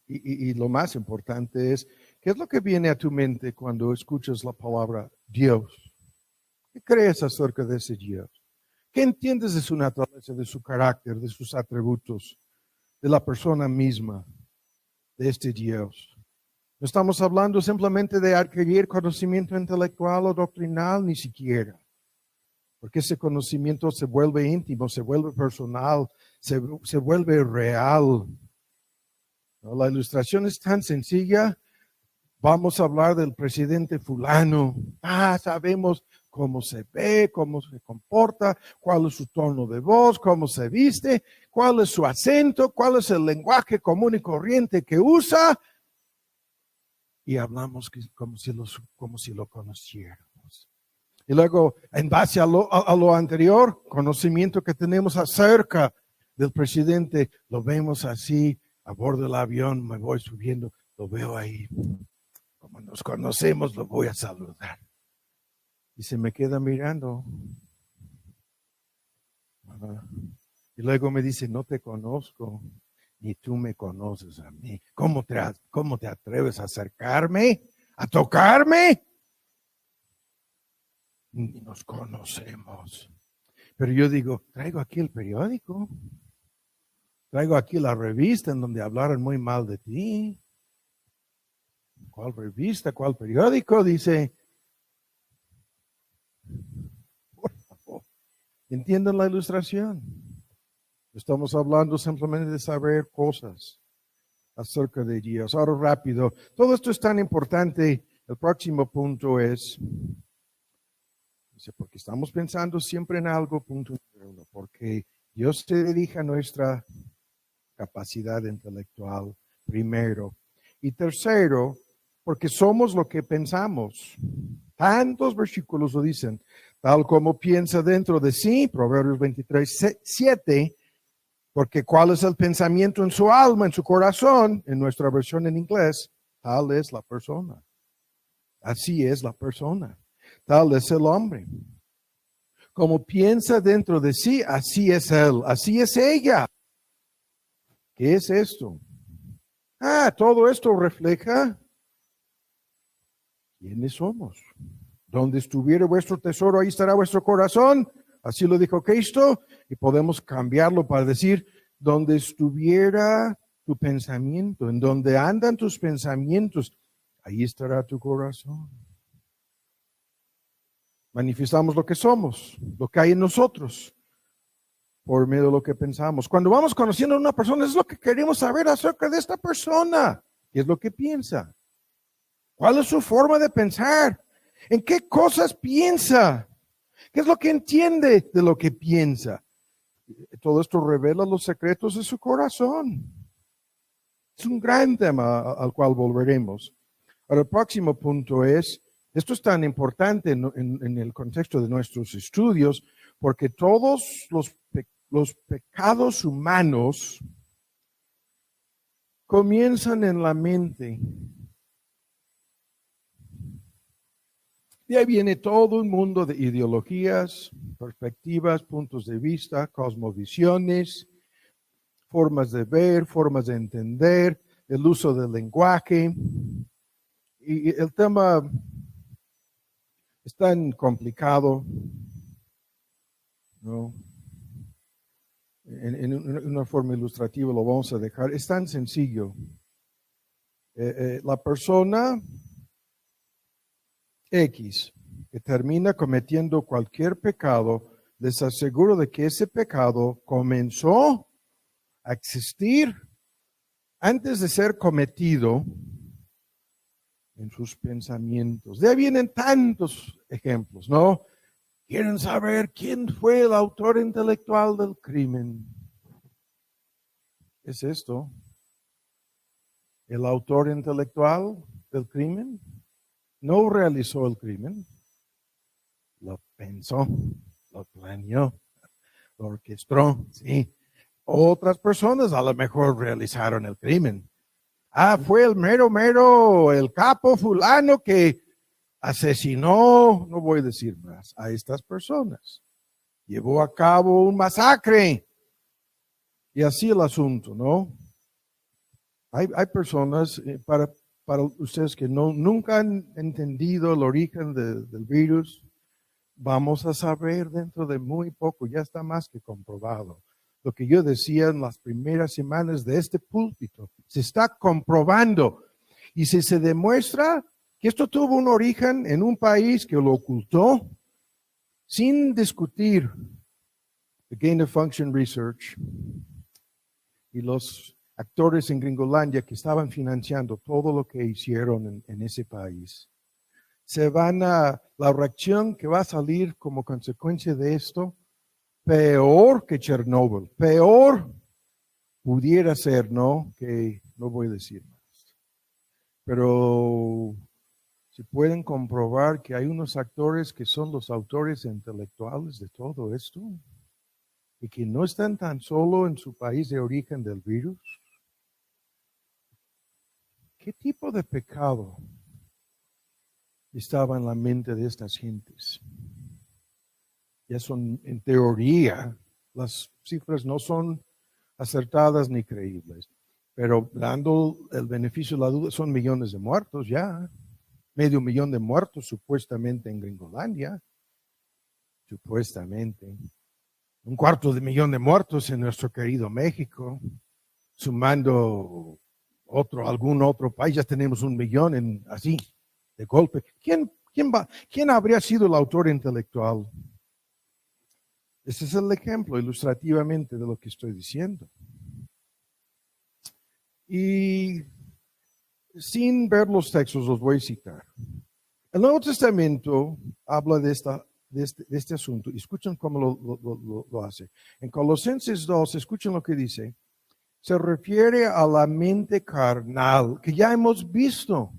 Y lo más importante es, ¿qué es lo que viene a tu mente cuando escuchas la palabra Dios? ¿Qué crees acerca de ese Dios? ¿Qué entiendes de su naturaleza, de su carácter, de sus atributos, de la persona misma, de este Dios? No estamos hablando simplemente de adquirir conocimiento intelectual o doctrinal, ni siquiera. Porque ese conocimiento se vuelve íntimo, se vuelve personal, se vuelve real. ¿No? La ilustración es tan sencilla. Vamos a hablar del presidente fulano. Sabemos cómo se ve, cómo se comporta, cuál es su tono de voz, cómo se viste, cuál es su acento, cuál es el lenguaje común y corriente que usa. Y hablamos como si lo conociéramos. Y luego, en base a lo anterior, conocimiento que tenemos acerca del presidente, lo vemos así, a bordo del avión, me voy subiendo, lo veo ahí. Como nos conocemos, lo voy a saludar. Y se me queda mirando. Y luego me dice, no te conozco, ni tú me conoces a mí. ¿Cómo te atreves a acercarme? ¿A tocarme? Ni nos conocemos. Pero yo digo, traigo aquí el periódico. Traigo aquí la revista en donde hablaron muy mal de ti. ¿Cuál revista? ¿Cuál periódico? Dice, por favor, ¿entienden la ilustración? Estamos hablando simplemente de saber cosas acerca de Dios. Ahora rápido, todo esto es tan importante. El próximo punto es, porque estamos pensando siempre en algo, punto número 1, porque Dios se dirige a nuestra capacidad intelectual primero. Y tercero, porque somos lo que pensamos. Tantos versículos lo dicen, tal como piensa dentro de sí, Proverbios 23:7, porque cuál es el pensamiento en su alma, en su corazón, en nuestra versión en inglés, tal es la persona. Así es la persona, tal es el hombre. Como piensa dentro de sí, así es él, así es ella. ¿Qué es esto? Todo esto refleja quiénes somos. Donde estuviera vuestro tesoro, ahí estará vuestro corazón. Así lo dijo Cristo. Y podemos cambiarlo para decir, donde estuviera tu pensamiento, en donde andan tus pensamientos, ahí estará tu corazón. Manifestamos lo que somos, lo que hay en nosotros, por medio de lo que pensamos. Cuando vamos conociendo a una persona, es lo que queremos saber acerca de esta persona. ¿Qué es lo que piensa? ¿Cuál es su forma de pensar? ¿En qué cosas piensa? ¿Qué es lo que entiende de lo que piensa? Todo esto revela los secretos de su corazón. Es un gran tema al cual volveremos. Ahora, el próximo punto es, esto es tan importante en el contexto de nuestros estudios, porque todos los pecados humanos comienzan en la mente. De ahí viene todo un mundo de ideologías, perspectivas, puntos de vista, cosmovisiones, formas de ver, formas de entender, el uso del lenguaje. Y el tema es tan complicado, ¿no? En una forma ilustrativa lo vamos a dejar. Es tan sencillo. La persona X que termina cometiendo cualquier pecado, les aseguro de que ese pecado comenzó a existir antes de ser cometido en sus pensamientos. De ahí vienen tantos ejemplos, ¿no? ¿Quieren saber quién fue el autor intelectual del crimen? ¿Es esto? El autor intelectual del crimen no realizó el crimen, lo pensó, lo planeó, lo orquestó, sí. Otras personas a lo mejor realizaron el crimen. Fue el mero, el capo fulano que asesinó, no voy a decir más, a estas personas. Llevó a cabo un masacre. Y así el asunto, ¿no? Hay personas, para ustedes que nunca han entendido el origen del virus, vamos a saber dentro de muy poco, ya está más que comprobado. Lo que yo decía en las primeras semanas de este púlpito, se está comprobando. Y si se demuestra que esto tuvo un origen en un país que lo ocultó, sin discutir the gain of function research y los actores en Gringolandia que estaban financiando todo lo que hicieron en ese país, la reacción que va a salir como consecuencia de esto, peor que Chernobyl, peor pudiera ser, ¿no? Que no voy a decir más. Pero si pueden comprobar que hay unos actores que son los autores intelectuales de todo esto y que no están tan solo en su país de origen del virus, ¿qué tipo de pecado estaba en la mente de estas gentes? Ya son, en teoría, Las cifras no son acertadas ni creíbles, pero dando el beneficio de la duda, son millones de muertos ya. 500,000 de muertos supuestamente en Gringolandia. Supuestamente. 250,000 de muertos en nuestro querido México. Sumando algún otro país, ya tenemos 1,000,000 así, de golpe. ¿Quién habría sido el autor intelectual? Ese es el ejemplo ilustrativamente de lo que estoy diciendo. Y sin ver los textos, los voy a citar. El Nuevo Testamento habla de este asunto. Escuchen cómo lo hace. En Colosenses 2, escuchen lo que dice. Se refiere a la mente carnal, que ya hemos visto.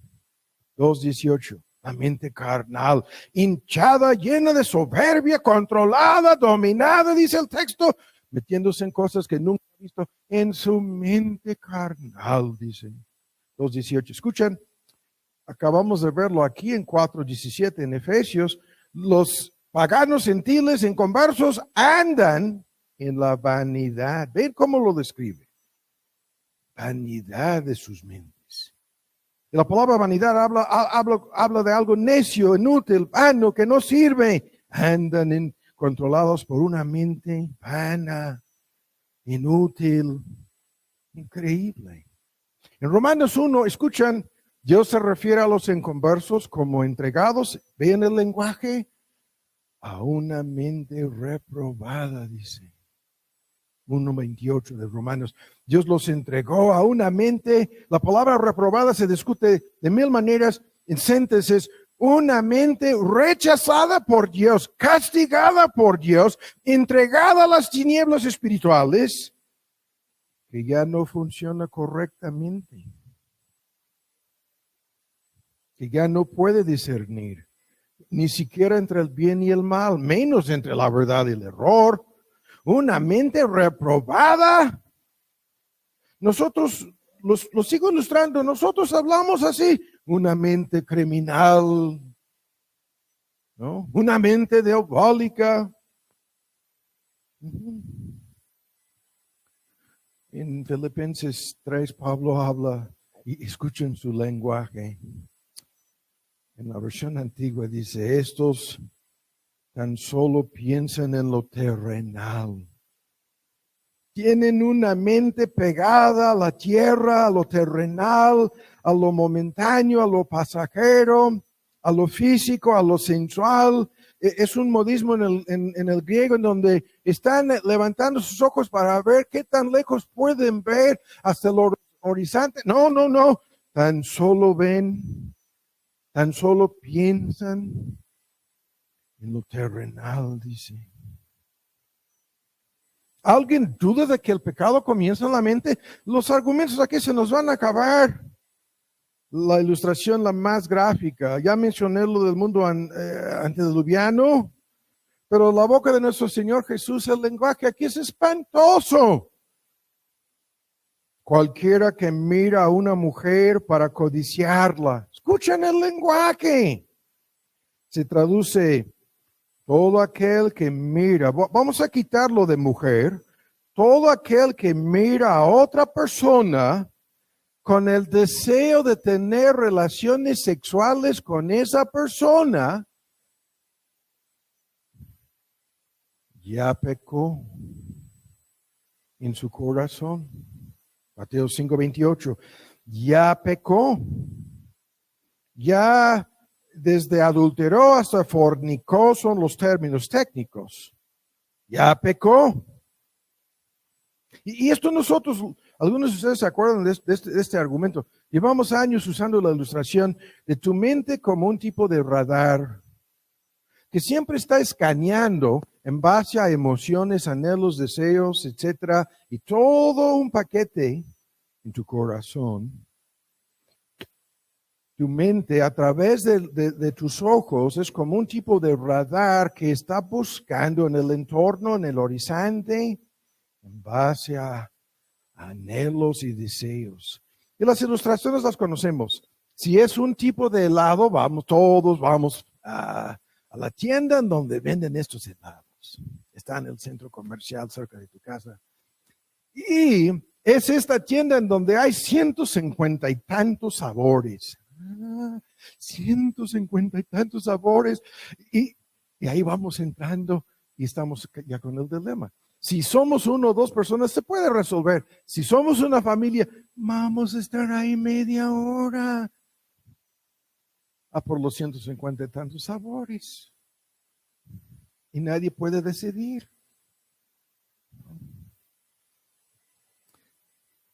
2:18. La mente carnal, hinchada, llena de soberbia, controlada, dominada, dice el texto, metiéndose en cosas que nunca ha visto, en su mente carnal, dice. 2:18. Escuchen, acabamos de verlo aquí en 4:17 en Efesios. Los paganos gentiles inconversos andan en la vanidad. ¿Ven cómo lo describe? Vanidad de sus mentes. La palabra vanidad habla de algo necio, inútil, vano, que no sirve. Andan controlados por una mente vana, inútil, increíble. En Romanos 1, escuchan, Dios se refiere a los inconversos como entregados, ven el lenguaje, a una mente reprobada, dice. 1:28 de Romanos. Dios los entregó a una mente. La palabra reprobada se discute de 1000 maneras en síntesis. Una mente rechazada por Dios, castigada por Dios, entregada a las tinieblas espirituales, que ya no funciona correctamente, que ya no puede discernir, ni siquiera entre el bien y el mal, menos entre la verdad y el error. Una mente reprobada. Nosotros, lo sigo ilustrando, nosotros hablamos así, una mente criminal, ¿no? Una mente diabólica. En Filipenses 3, Pablo habla, y escuchen su lenguaje. En la versión antigua dice, estos tan solo piensan en lo terrenal. Tienen una mente pegada a la tierra, a lo terrenal, a lo momentáneo, a lo pasajero, a lo físico, a lo sensual. Es un modismo en el griego en donde están levantando sus ojos para ver qué tan lejos pueden ver hasta el horizonte. No. Tan solo ven, tan solo piensan en lo terrenal, dice. ¿Alguien duda de que el pecado comienza en la mente? Los argumentos aquí se nos van a acabar. La ilustración, la más gráfica. Ya mencioné lo del mundo antediluviano, pero la boca de nuestro Señor Jesús, el lenguaje aquí es espantoso. Cualquiera que mira a una mujer para codiciarla. Escuchen el lenguaje. Se traduce, todo aquel que mira, vamos a quitarlo de mujer, todo aquel que mira a otra persona con el deseo de tener relaciones sexuales con esa persona, ya pecó en su corazón. Mateo 5:28, ya pecó, ya desde adulteró hasta fornicó son los términos técnicos. Ya pecó. Y esto nosotros, algunos de ustedes se acuerdan de este argumento. Llevamos años usando la ilustración de tu mente como un tipo de radar que siempre está escaneando en base a emociones, anhelos, deseos, etcétera, y todo un paquete en tu corazón. Tu mente a través de tus ojos es como un tipo de radar que está buscando en el entorno, en el horizonte, en base a anhelos y deseos. Y las ilustraciones las conocemos. Si es un tipo de helado, todos vamos a la tienda en donde venden estos helados. está en el centro comercial cerca de tu casa. Y es esta tienda en donde hay 150 y tantos sabores. 150 y tantos sabores. Y ahí vamos entrando y estamos ya con el dilema. Si somos 1 o 2 personas, se puede resolver. Si somos una familia, vamos a estar ahí media hora a por los 150 y tantos sabores. Y nadie puede decidir.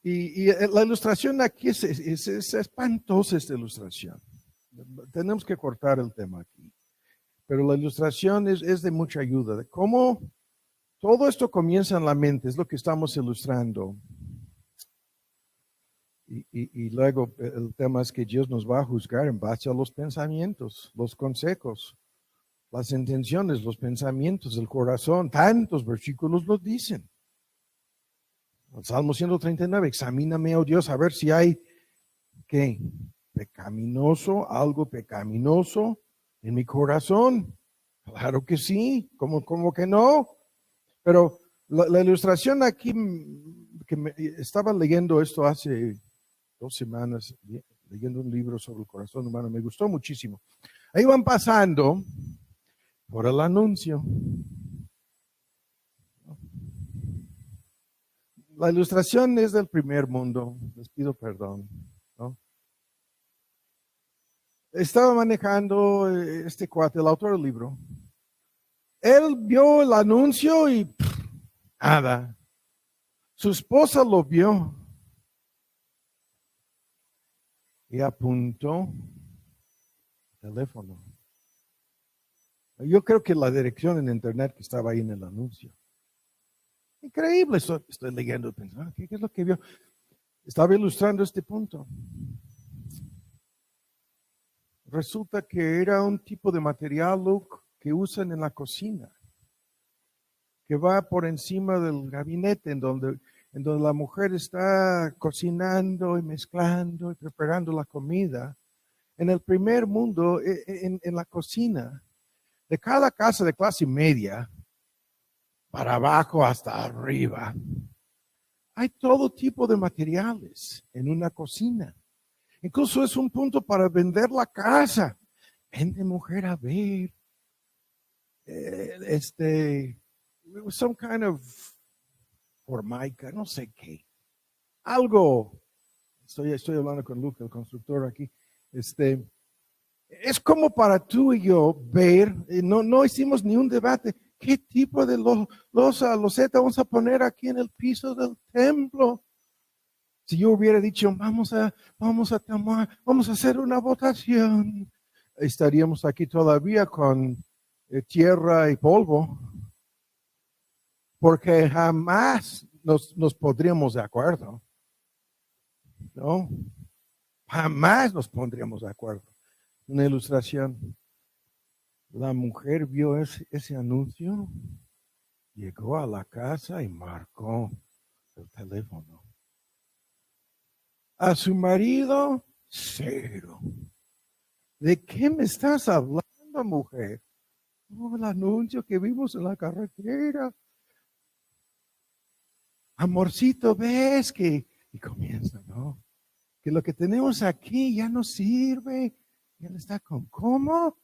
Y la ilustración aquí es espantosa, esta ilustración. Tenemos que cortar el tema aquí. Pero la ilustración es de mucha ayuda. De cómo todo esto comienza en la mente, es lo que estamos ilustrando. Y luego el tema es que Dios nos va a juzgar en base a los pensamientos, los consejos, las intenciones, los pensamientos del corazón. Tantos versículos lo dicen. El Salmo 139, examíname, oh Dios, a ver si hay, ¿qué? Algo pecaminoso en mi corazón. Claro que sí, ¿cómo que no? Pero la ilustración aquí, estaba leyendo esto hace 2 semanas, leyendo un libro sobre el corazón humano, me gustó muchísimo. Ahí van pasando por el anuncio. La ilustración es del primer mundo, les pido perdón, ¿no? Estaba manejando este cuate, el autor del libro. Él vio el anuncio y nada. Su esposa lo vio y apuntó el teléfono. Yo creo que la dirección en internet que estaba ahí en el anuncio. Increíble, estoy leyendo, pensando, ¿qué es lo que vio? Estaba ilustrando este punto. Resulta que era un tipo de material, Luke, que usan en la cocina, que va por encima del gabinete en donde la mujer está cocinando y mezclando y preparando la comida. En el primer mundo, en la cocina, de cada casa de clase media, para abajo hasta arriba, hay todo tipo de materiales en una cocina. Incluso es un punto para vender la casa. Vende, mujer, a ver. Some kind of formica, no sé qué. Algo. Estoy hablando con Luke, el constructor aquí. Es como para tú y yo ver, no hicimos ni un debate. ¿Qué tipo de loseta vamos a poner aquí en el piso del templo? Si yo hubiera dicho, vamos a hacer una votación, estaríamos aquí todavía con tierra y polvo, porque jamás nos pondríamos de acuerdo, ¿no? Jamás nos pondríamos de acuerdo. Una ilustración. La mujer vio ese anuncio, llegó a la casa y marcó el teléfono. A su marido, 0. ¿De qué me estás hablando, mujer? Oh, el anuncio que vimos en la carretera. Amorcito, ves que... Y comienza, ¿no? Que lo que tenemos aquí ya no sirve. Ya está con... ¿Cómo?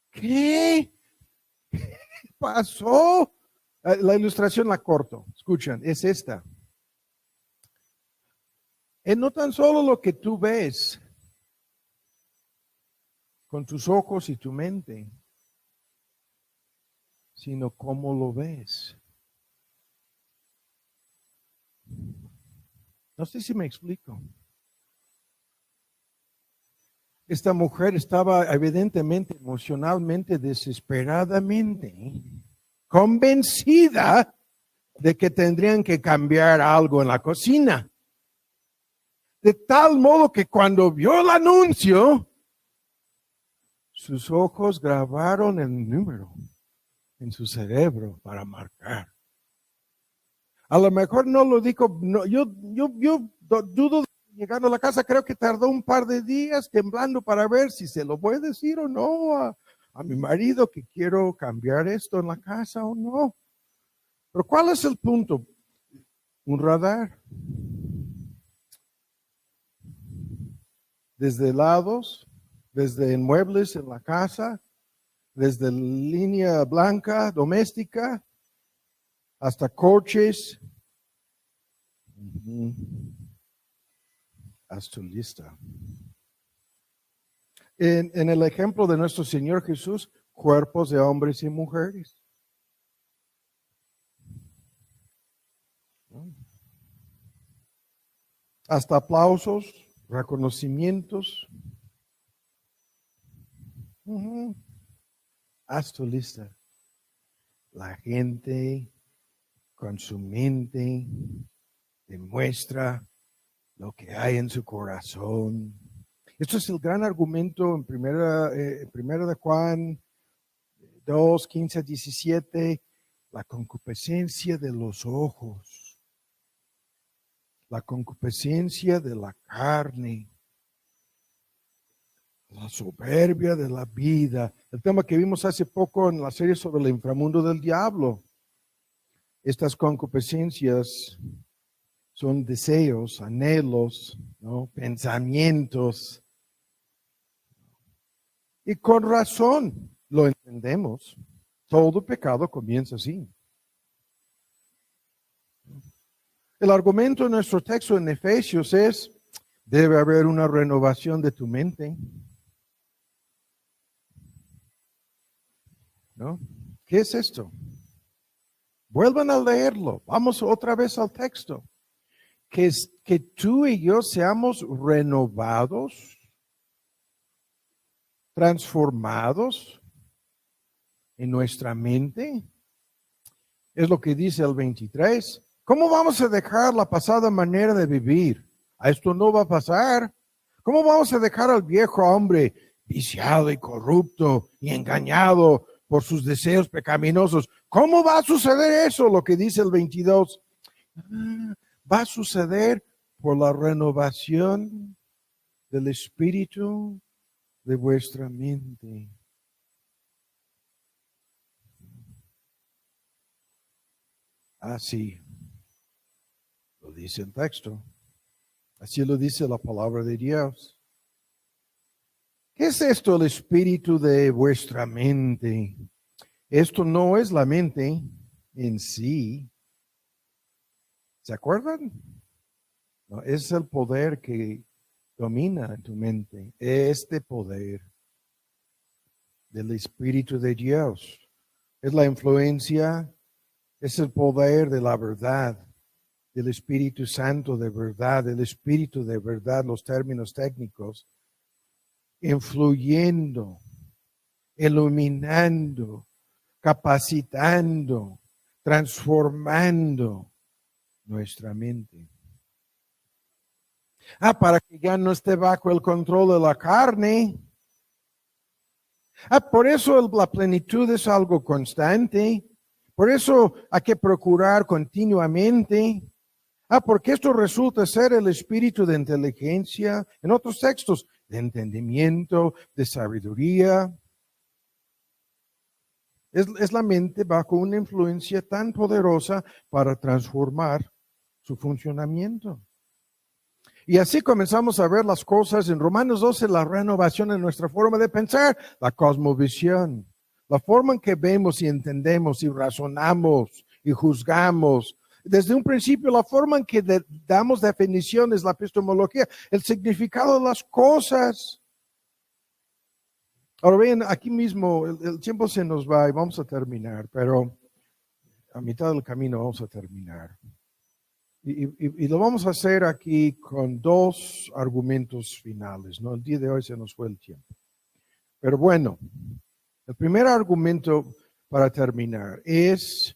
¿Qué? ¿Qué pasó? La ilustración la corto. Escuchen, es esta. Es no tan solo lo que tú ves con tus ojos y tu mente, sino cómo lo ves. No sé si me explico. Esta mujer estaba evidentemente, emocionalmente, desesperadamente convencida de que tendrían que cambiar algo en la cocina. De tal modo que cuando vio el anuncio, sus ojos grabaron el número en su cerebro para marcar. A lo mejor no lo dijo, no, yo dudo de llegando a la casa, creo que tardó un par de días temblando para ver si se lo puede decir o no a mi marido que quiero cambiar esto en la casa o no. Pero ¿cuál es el punto? Un radar. Desde lados, desde muebles en la casa, desde línea blanca doméstica hasta coches. Haz tu lista. En el ejemplo de nuestro Señor Jesús, cuerpos de hombres y mujeres. Hasta aplausos, reconocimientos. Haz tu lista. La gente con su mente demuestra lo que hay en su corazón. Esto es el gran argumento en primera de Juan 2, 15, 17, la concupiscencia de los ojos, la concupiscencia de la carne, la soberbia de la vida. El tema que vimos hace poco en la serie sobre el inframundo del diablo. Estas concupiscencias son deseos, anhelos, ¿no? Pensamientos. Y con razón lo entendemos. Todo pecado comienza así. El argumento en nuestro texto en Efesios es, debe haber una renovación de tu mente. ¿No? ¿Qué es esto? Vuelvan a leerlo. Vamos otra vez al texto. Que tú y yo seamos renovados, transformados en nuestra mente. Es lo que dice el 23. ¿Cómo vamos a dejar la pasada manera de vivir? A esto no va a pasar. ¿Cómo vamos a dejar al viejo hombre viciado y corrupto y engañado por sus deseos pecaminosos? ¿Cómo va a suceder eso? Lo que dice el 22. Va a suceder por la renovación del espíritu de vuestra mente. Así lo dice el texto. Así lo dice la palabra de Dios. ¿Qué es esto, el espíritu de vuestra mente? Esto no es la mente en sí. ¿Se acuerdan? No, es el poder que domina en tu mente. Este poder del Espíritu de Dios. Es la influencia, es el poder de la verdad, del Espíritu Santo de verdad, del Espíritu de verdad, los términos técnicos, influyendo, iluminando, capacitando, transformando nuestra mente. Para que ya no esté bajo el control de la carne. Por eso la plenitud es algo constante. Por eso hay que procurar continuamente. Porque esto resulta ser el espíritu de inteligencia, en otros textos, de entendimiento, de sabiduría. Es la mente bajo una influencia tan poderosa para transformar su funcionamiento. Y así comenzamos a ver las cosas en Romanos 12, la renovación en nuestra forma de pensar, la cosmovisión, la forma en que vemos y entendemos y razonamos y juzgamos. Desde un principio, la forma en que damos definiciones, la epistemología, el significado de las cosas. Ahora bien, aquí mismo el tiempo se nos va y vamos a terminar, pero a mitad del camino vamos a terminar. Y lo vamos a hacer aquí con dos argumentos finales, ¿no? El día de hoy se nos fue el tiempo. Pero bueno, el primer argumento para terminar es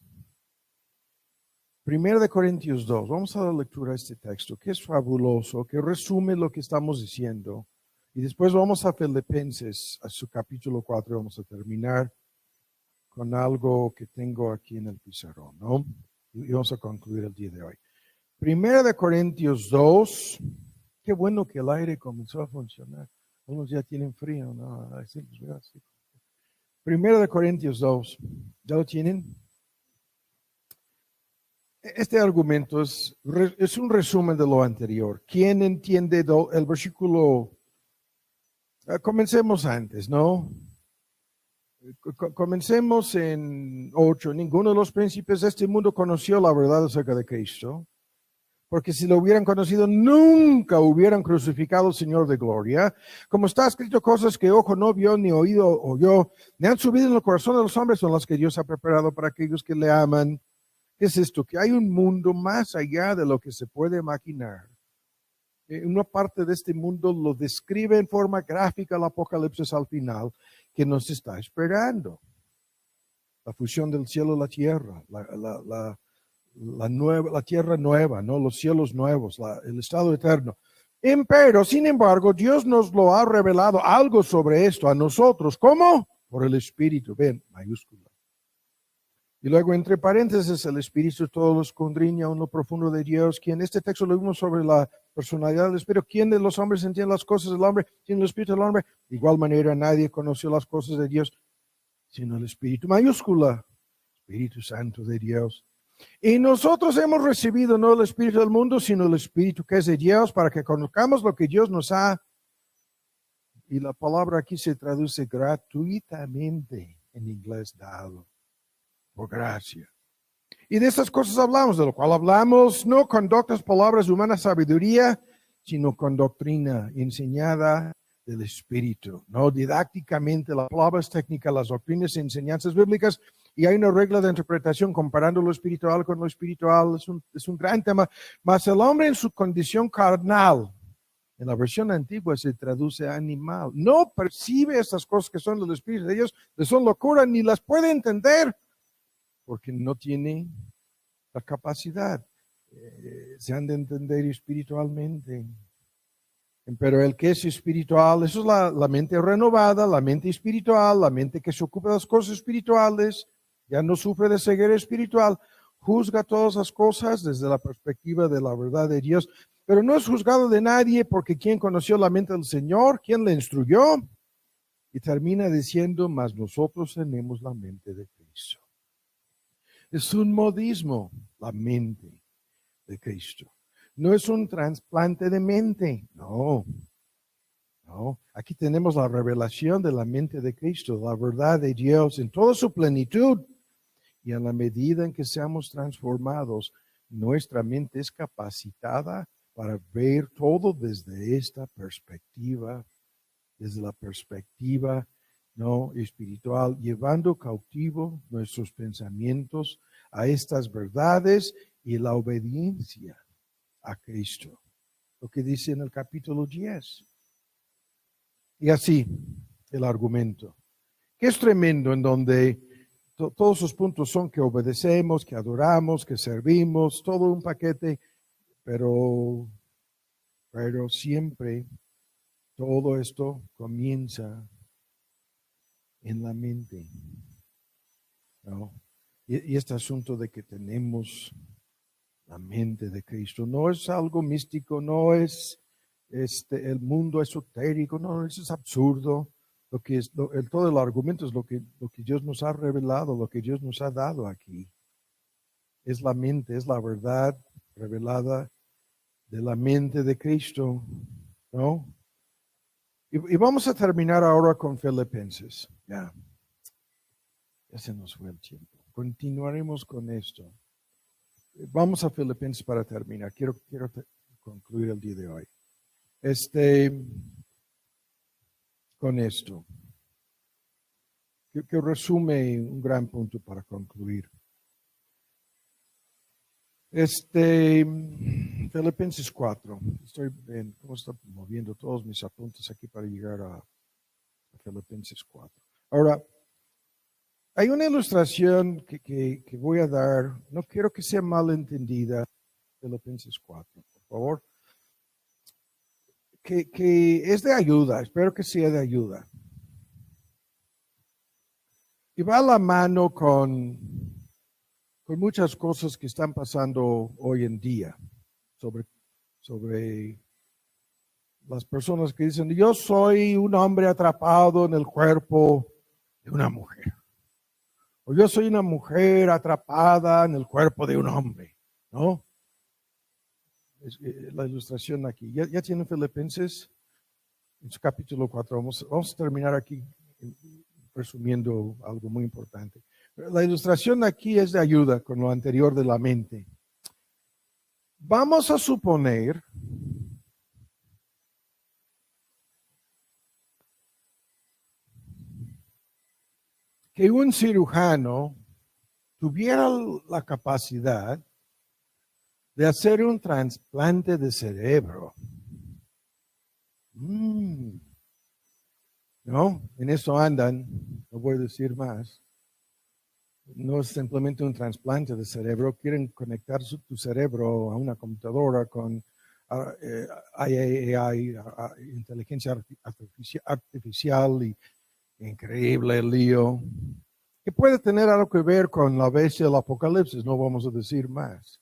1 Corintios 2. Vamos a dar lectura a este texto, que es fabuloso, que resume lo que estamos diciendo. Y después vamos a Filipenses, a su capítulo 4, vamos a terminar con algo que tengo aquí en el pizarrón, ¿no? Y vamos a concluir el día de hoy. 1 Corintios 2, qué bueno que el aire comenzó a funcionar. Unos ya tienen frío, ¿no? Así los veo así. Primero de Corintios 2. ¿Ya lo tienen? Este argumento es un resumen de lo anterior. ¿Quién entiende el versículo? Comencemos antes, ¿no? Comencemos en 8. Ninguno de los príncipes de este mundo conoció la verdad acerca de Cristo, porque si lo hubieran conocido, nunca hubieran crucificado al Señor de gloria. Como está escrito, cosas que ojo no vio, ni oído oyó, ni han subido en el corazón de los hombres, son las que Dios ha preparado para aquellos que le aman. ¿Qué es esto? Que hay un mundo más allá de lo que se puede imaginar. Una parte de este mundo lo describe en forma gráfica el Apocalipsis al final, que nos está esperando. La fusión del cielo y la tierra, la tierra nueva, ¿no? Los cielos nuevos, el estado eterno. Pero, sin embargo, Dios nos lo ha revelado algo sobre esto a nosotros. ¿Cómo? Por el Espíritu, ven, mayúscula. Y luego, entre paréntesis, el Espíritu todo lo escudriña en lo profundo de Dios. Quien este texto lo vimos sobre la personalidad del Espíritu. ¿Quién de los hombres entiende las cosas del hombre? Tiene el Espíritu del hombre. De igual manera, nadie conoció las cosas de Dios, sino el Espíritu mayúscula, Espíritu Santo de Dios. Y nosotros hemos recibido no el Espíritu del mundo, sino el Espíritu que es de Dios, para que conozcamos lo que Dios nos ha. Y la palabra aquí se traduce gratuitamente en inglés dado. Por gracia. Y de estas cosas hablamos, de lo cual hablamos no con doctas palabras de humana sabiduría, sino con doctrina enseñada del Espíritu. No didácticamente, la palabra es técnica, las doctrinas y enseñanzas bíblicas, y hay una regla de interpretación comparando lo espiritual con lo espiritual, es un gran tema. Mas el hombre en su condición carnal, en la versión antigua se traduce animal, no percibe estas cosas que son del Espíritu de Dios, le son locura, ni las puede entender, porque no tiene la capacidad. Se han de entender espiritualmente. Pero el que es espiritual, eso es la mente renovada, la mente espiritual, la mente que se ocupa de las cosas espirituales, ya no sufre de ceguera espiritual, juzga todas las cosas desde la perspectiva de la verdad de Dios, pero no es juzgado de nadie, porque quien conoció la mente del Señor, quien le instruyó, y termina diciendo, mas nosotros tenemos la mente de Cristo. Es un modismo, la mente de Cristo. No es un trasplante de mente, no. Aquí tenemos la revelación de la mente de Cristo, la verdad de Dios en toda su plenitud. Y en la medida en que seamos transformados, nuestra mente es capacitada para ver todo desde esta perspectiva, desde la perspectiva no espiritual, llevando cautivo nuestros pensamientos a estas verdades y la obediencia a Cristo. Lo que dice en el capítulo 10. Y así el argumento, que es tremendo, en donde todos sus puntos son que obedecemos, que adoramos, que servimos, todo un paquete, pero siempre todo esto comienza en la mente, ¿no? Y este asunto de que tenemos la mente de Cristo no es algo místico, no es el mundo esotérico, no, eso es absurdo. Lo que es, todo el argumento es lo que Dios nos ha revelado, lo que Dios nos ha dado aquí. Es la mente, es la verdad revelada de la mente de Cristo, ¿no? Y vamos a terminar ahora con Filipenses. Ya se nos fue el tiempo. Continuaremos con esto. Vamos a Filipenses para terminar. Quiero concluir el día de hoy. Con esto, que resume un gran punto para concluir. Filipenses 4. Estoy bien, cómo está moviendo todos mis apuntes aquí para llegar a Filipenses 4. Ahora, hay una ilustración que voy a dar, no quiero que sea mal entendida, Filipenses 4, por favor, que es de ayuda, espero que sea de ayuda. Y va a la mano con muchas cosas que están pasando hoy en día sobre las personas que dicen, yo soy un hombre atrapado en el cuerpo de una mujer. O yo soy una mujer atrapada en el cuerpo de un hombre, ¿no? La ilustración aquí. ¿Ya tienen Filipenses? En su capítulo 4. Vamos a terminar aquí resumiendo algo muy importante. La ilustración aquí es de ayuda con lo anterior de la mente. Vamos a suponer que un cirujano tuviera la capacidad de hacer un trasplante de cerebro. No, en eso andan, no voy a decir más. No es simplemente un trasplante de cerebro, quieren conectar tu cerebro a una computadora con AI, inteligencia artificial y increíble el lío, que puede tener algo que ver con la bestia del Apocalipsis, no vamos a decir más.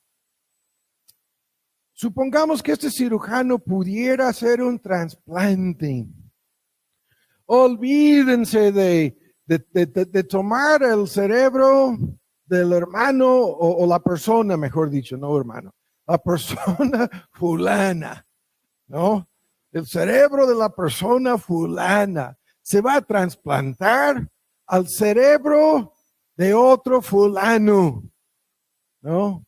Supongamos que este cirujano pudiera hacer un trasplante. Olvídense de tomar el cerebro del hermano o la persona, mejor dicho, no hermano, la persona fulana, ¿no? El cerebro de la persona fulana se va a trasplantar al cerebro de otro fulano, ¿no?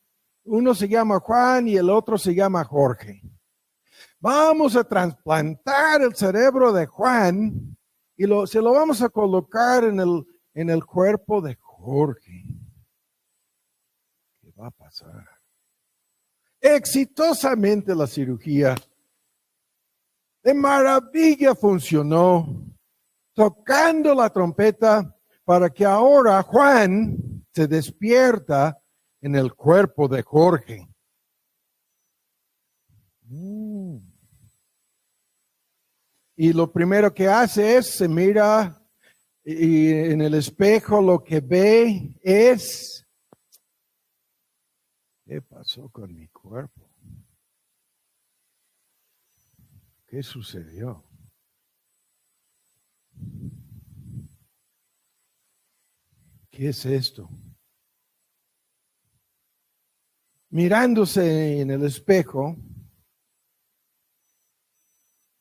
Uno se llama Juan y el otro se llama Jorge. Vamos a trasplantar el cerebro de Juan y se lo vamos a colocar en el cuerpo de Jorge. ¿Qué va a pasar? Exitosamente la cirugía de maravilla funcionó, tocando la trompeta para que ahora Juan se despierta en el cuerpo de Jorge. Y lo primero que hace es se mira y en el espejo lo que ve es, ¿qué pasó con mi cuerpo? ¿Qué sucedió? ¿Qué es esto? Mirándose en el espejo,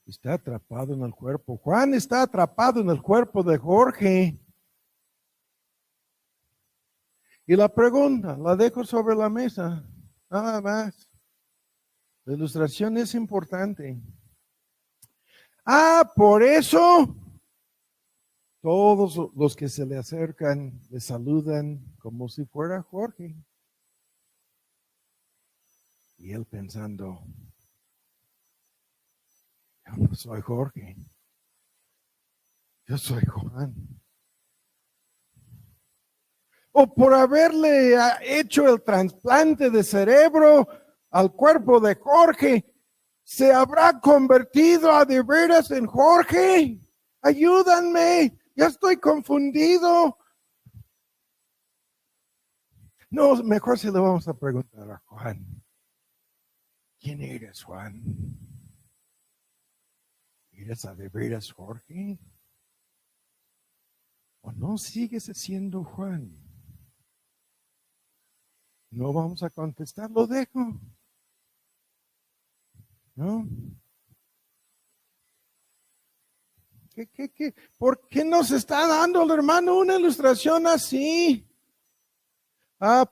está atrapado en el cuerpo. Juan está atrapado en el cuerpo de Jorge. Y la pregunta, la dejo sobre la mesa, nada más. La ilustración es importante. Por eso todos los que se le acercan le saludan como si fuera Jorge. Y él pensando, yo no soy Jorge, yo soy Juan. O por haberle hecho el trasplante de cerebro al cuerpo de Jorge, ¿se habrá convertido a de veras en Jorge? Ayúdanme, ya estoy confundido. No, mejor se lo vamos a preguntar a Juan. ¿Quién eres, Juan? ¿Eres a de veras Jorge? ¿O no sigues siendo Juan? No vamos a contestar, lo dejo. ¿No? ¿Qué? ¿Por qué nos está dando el hermano una ilustración así?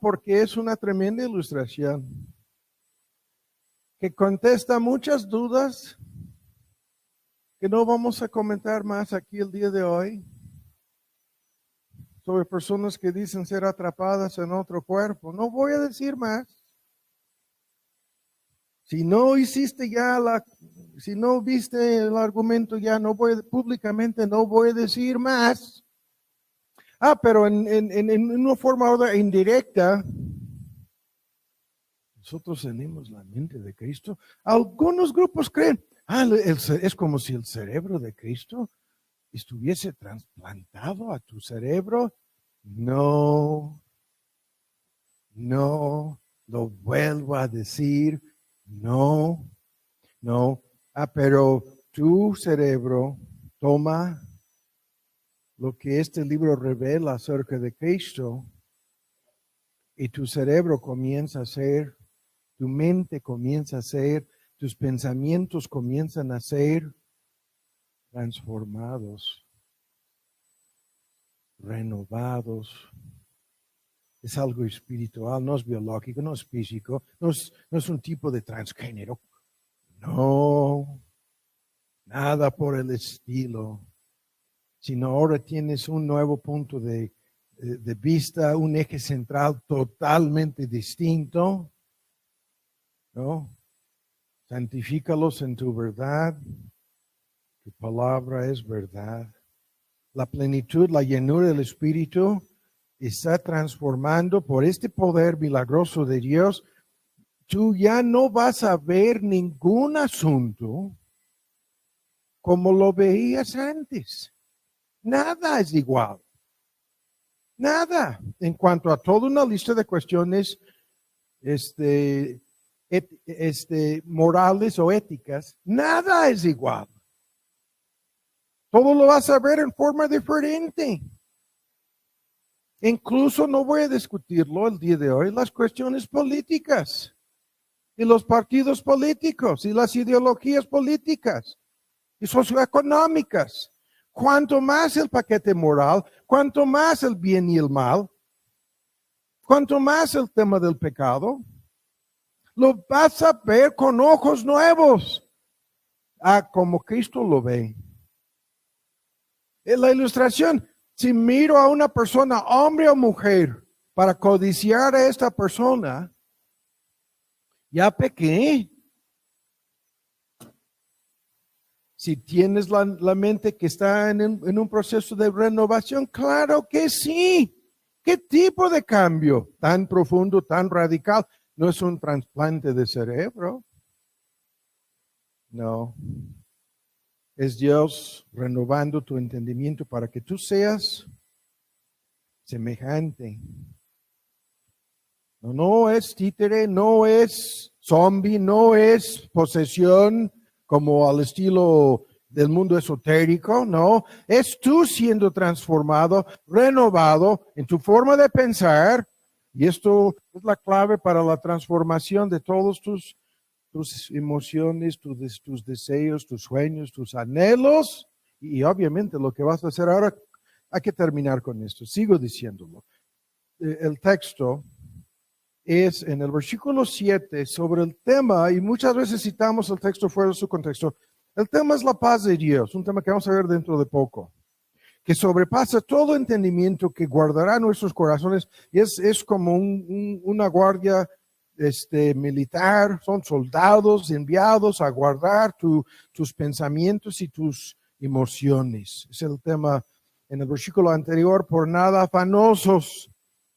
Porque es una tremenda ilustración que contesta muchas dudas que no vamos a comentar más aquí el día de hoy, sobre personas que dicen ser atrapadas en otro cuerpo. No voy a decir más. Si no hiciste ya si no viste el argumento, ya públicamente no voy a decir más. Pero en una forma indirecta, nosotros tenemos la mente de Cristo. Algunos grupos creen, es como si el cerebro de Cristo estuviese trasplantado a tu cerebro. No, lo vuelvo a decir, no. Pero tu cerebro toma lo que este libro revela acerca de Cristo, y tu cerebro comienza a ser, tu mente comienza a ser, tus pensamientos comienzan a ser transformados, renovados. Es algo espiritual, no es biológico, no es físico, no es un tipo de transgénero. No, nada por el estilo, sino ahora tienes un nuevo punto de vista, un eje central totalmente distinto, ¿no? Santifícalos en tu verdad, tu palabra es verdad. La plenitud, la llenura del Espíritu está transformando por este poder milagroso de Dios. Tú ya no vas a ver ningún asunto como lo veías antes. Nada es igual. Nada. En cuanto a toda una lista de cuestiones morales o éticas, nada es igual. Todo lo vas a ver en forma diferente. Incluso no voy a discutirlo el día de hoy, las cuestiones políticas y los partidos políticos y las ideologías políticas y socioeconómicas. Cuanto más el paquete moral, cuanto más el bien y el mal, cuanto más el tema del pecado, lo vas a ver con ojos nuevos, como Cristo lo ve. En la ilustración, si miro a una persona, hombre o mujer, para codiciar a esta persona, ya pequé. Si tienes la mente que está en un proceso de renovación, claro que sí. ¿Qué tipo de cambio tan profundo, tan radical? No es un trasplante de cerebro. No. Es Dios renovando tu entendimiento para que tú seas semejante. No es títere, no es zombie, no es posesión como al estilo del mundo esotérico, no. Es tú siendo transformado, renovado en tu forma de pensar. Y esto es la clave para la transformación de todos tus emociones, tus deseos, tus sueños, tus anhelos. Y obviamente lo que vas a hacer ahora, hay que terminar con esto. Sigo diciéndolo. El texto es en el versículo 7 sobre el tema, y muchas veces citamos el texto fuera de su contexto. El tema es la paz de Dios, un tema que vamos a ver dentro de poco, que sobrepasa todo entendimiento, que guardará nuestros corazones. Y es como una guardia militar, son soldados enviados a guardar tus pensamientos y tus emociones. Es el tema en el versículo anterior: por nada afanosos,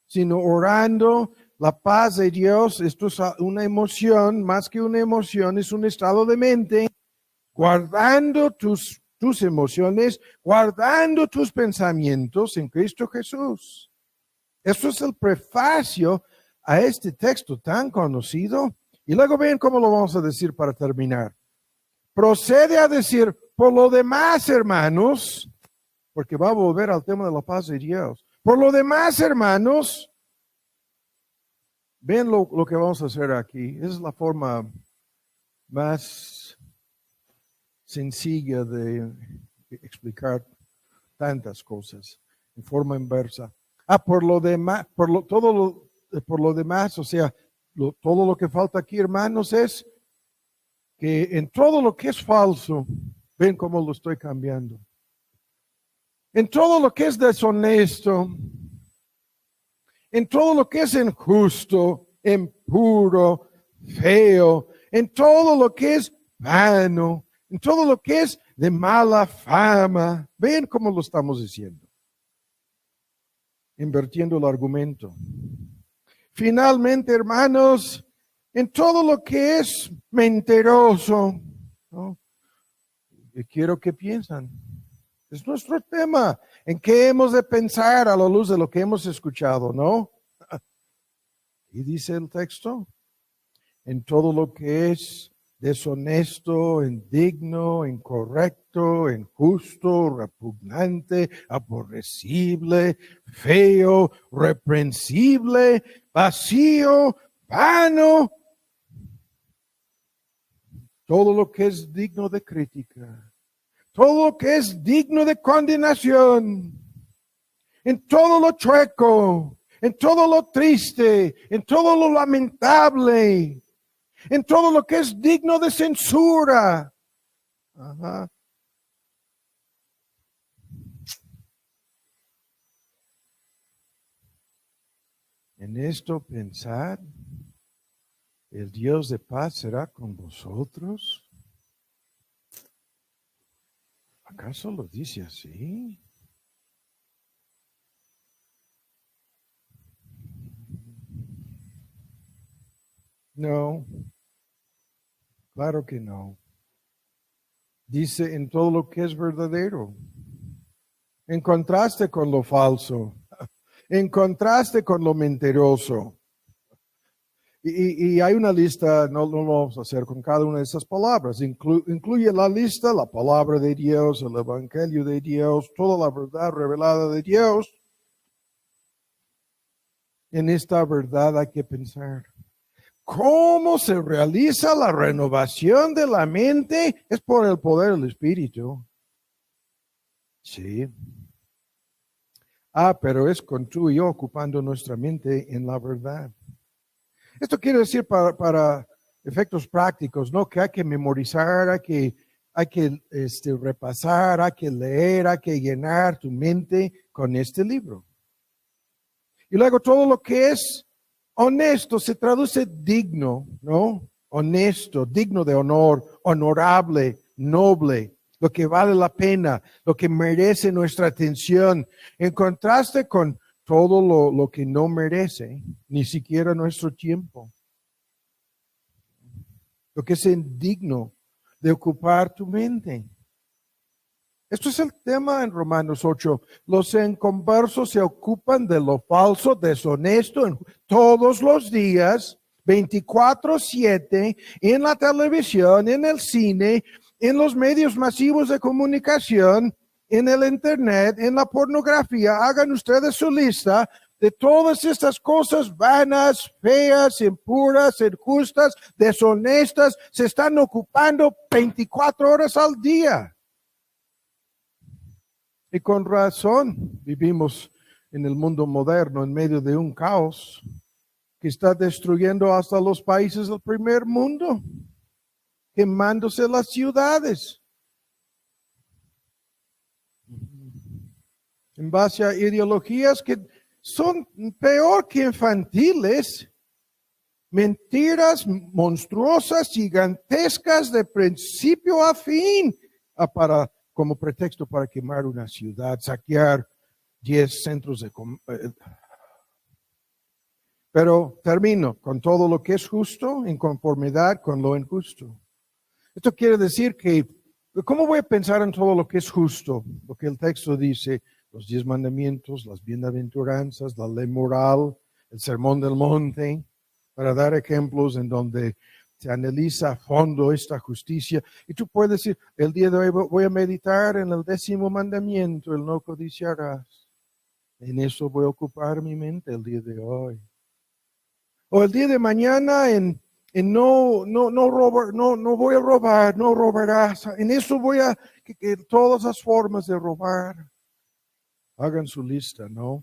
sino orando. La paz de Dios, esto es una emoción, más que una emoción, es un estado de mente, guardando tus emociones, guardando tus pensamientos en Cristo Jesús. Esto es el prefacio a este texto tan conocido. Y luego ven cómo lo vamos a decir para terminar. Procede a decir, por lo demás, hermanos, porque va a volver al tema de la paz de Dios. Por lo demás, hermanos, ven lo que vamos a hacer aquí. Es la forma más sencilla de explicar tantas cosas en forma inversa. Por lo demás, por lo demás, o sea, todo lo que falta aquí, hermanos, es que en todo lo que es falso, ven cómo lo estoy cambiando. En todo lo que es deshonesto, en todo lo que es injusto, impuro, feo, en todo lo que es vano, en todo lo que es de mala fama. Ven cómo lo estamos diciendo. Invirtiendo el argumento. Finalmente, hermanos, en todo lo que es mentiroso, ¿no? Yo quiero que piensan. Es nuestro tema. ¿En qué hemos de pensar a la luz de lo que hemos escuchado, no? Y dice el texto, en todo lo que es deshonesto, indigno, incorrecto, injusto, repugnante, aborrecible, feo, reprensible, vacío, vano. Todo lo que es digno de crítica, todo lo que es digno de condenación, en todo lo chueco, en todo lo triste, en todo lo lamentable, en todo lo que es digno de censura. Ajá. En esto pensad, el Dios de paz será con vosotros. ¿Acaso lo dice así? No, claro que no. Dice en todo lo que es verdadero, en contraste con lo falso, en contraste con lo mentiroso. Y hay una lista, no lo vamos a hacer con cada una de esas palabras. Incluye la lista, la palabra de Dios, el evangelio de Dios, toda la verdad revelada de Dios. En esta verdad hay que pensar. ¿Cómo se realiza la renovación de la mente? Es por el poder del Espíritu. Sí. Pero es con tú y yo ocupando nuestra mente en la verdad. Esto quiere decir para efectos prácticos, ¿no? Que hay que memorizar, hay que repasar, hay que leer, hay que llenar tu mente con este libro. Y luego todo lo que es honesto se traduce digno, ¿no? Honesto, digno de honor, honorable, noble, lo que vale la pena, lo que merece nuestra atención, en contraste con todo lo que no merece, ni siquiera nuestro tiempo. Lo que es indigno de ocupar tu mente. Esto es el tema en Romanos 8. Los inconversos se ocupan de lo falso, deshonesto, todos los días, 24/7, en la televisión, en el cine, en los medios masivos de comunicación, en el internet, en la pornografía. Hagan ustedes su lista de todas estas cosas vanas, feas, impuras, injustas, deshonestas. Se están ocupando 24 horas al día. Y con razón vivimos en el mundo moderno en medio de un caos que está destruyendo hasta los países del primer mundo, quemándose las ciudades en base a ideologías que son peor que infantiles, mentiras monstruosas, gigantescas de principio a fin, como pretexto para quemar una ciudad, saquear 10 centros de Pero termino con todo lo que es justo en conformidad con lo injusto. Esto quiere decir que, ¿cómo voy a pensar en todo lo que es justo? Lo que el texto dice, los 10 mandamientos, las bienaventuranzas, la ley moral, el sermón del monte, para dar ejemplos en donde se analiza a fondo esta justicia. Y tú puedes decir, el día de hoy voy a meditar en el 10º mandamiento, el no codiciarás. En eso voy a ocupar mi mente el día de hoy. O el día de mañana en no voy a robar, no robarás. En eso voy a, que todas las formas de robar. Hagan su lista, ¿no?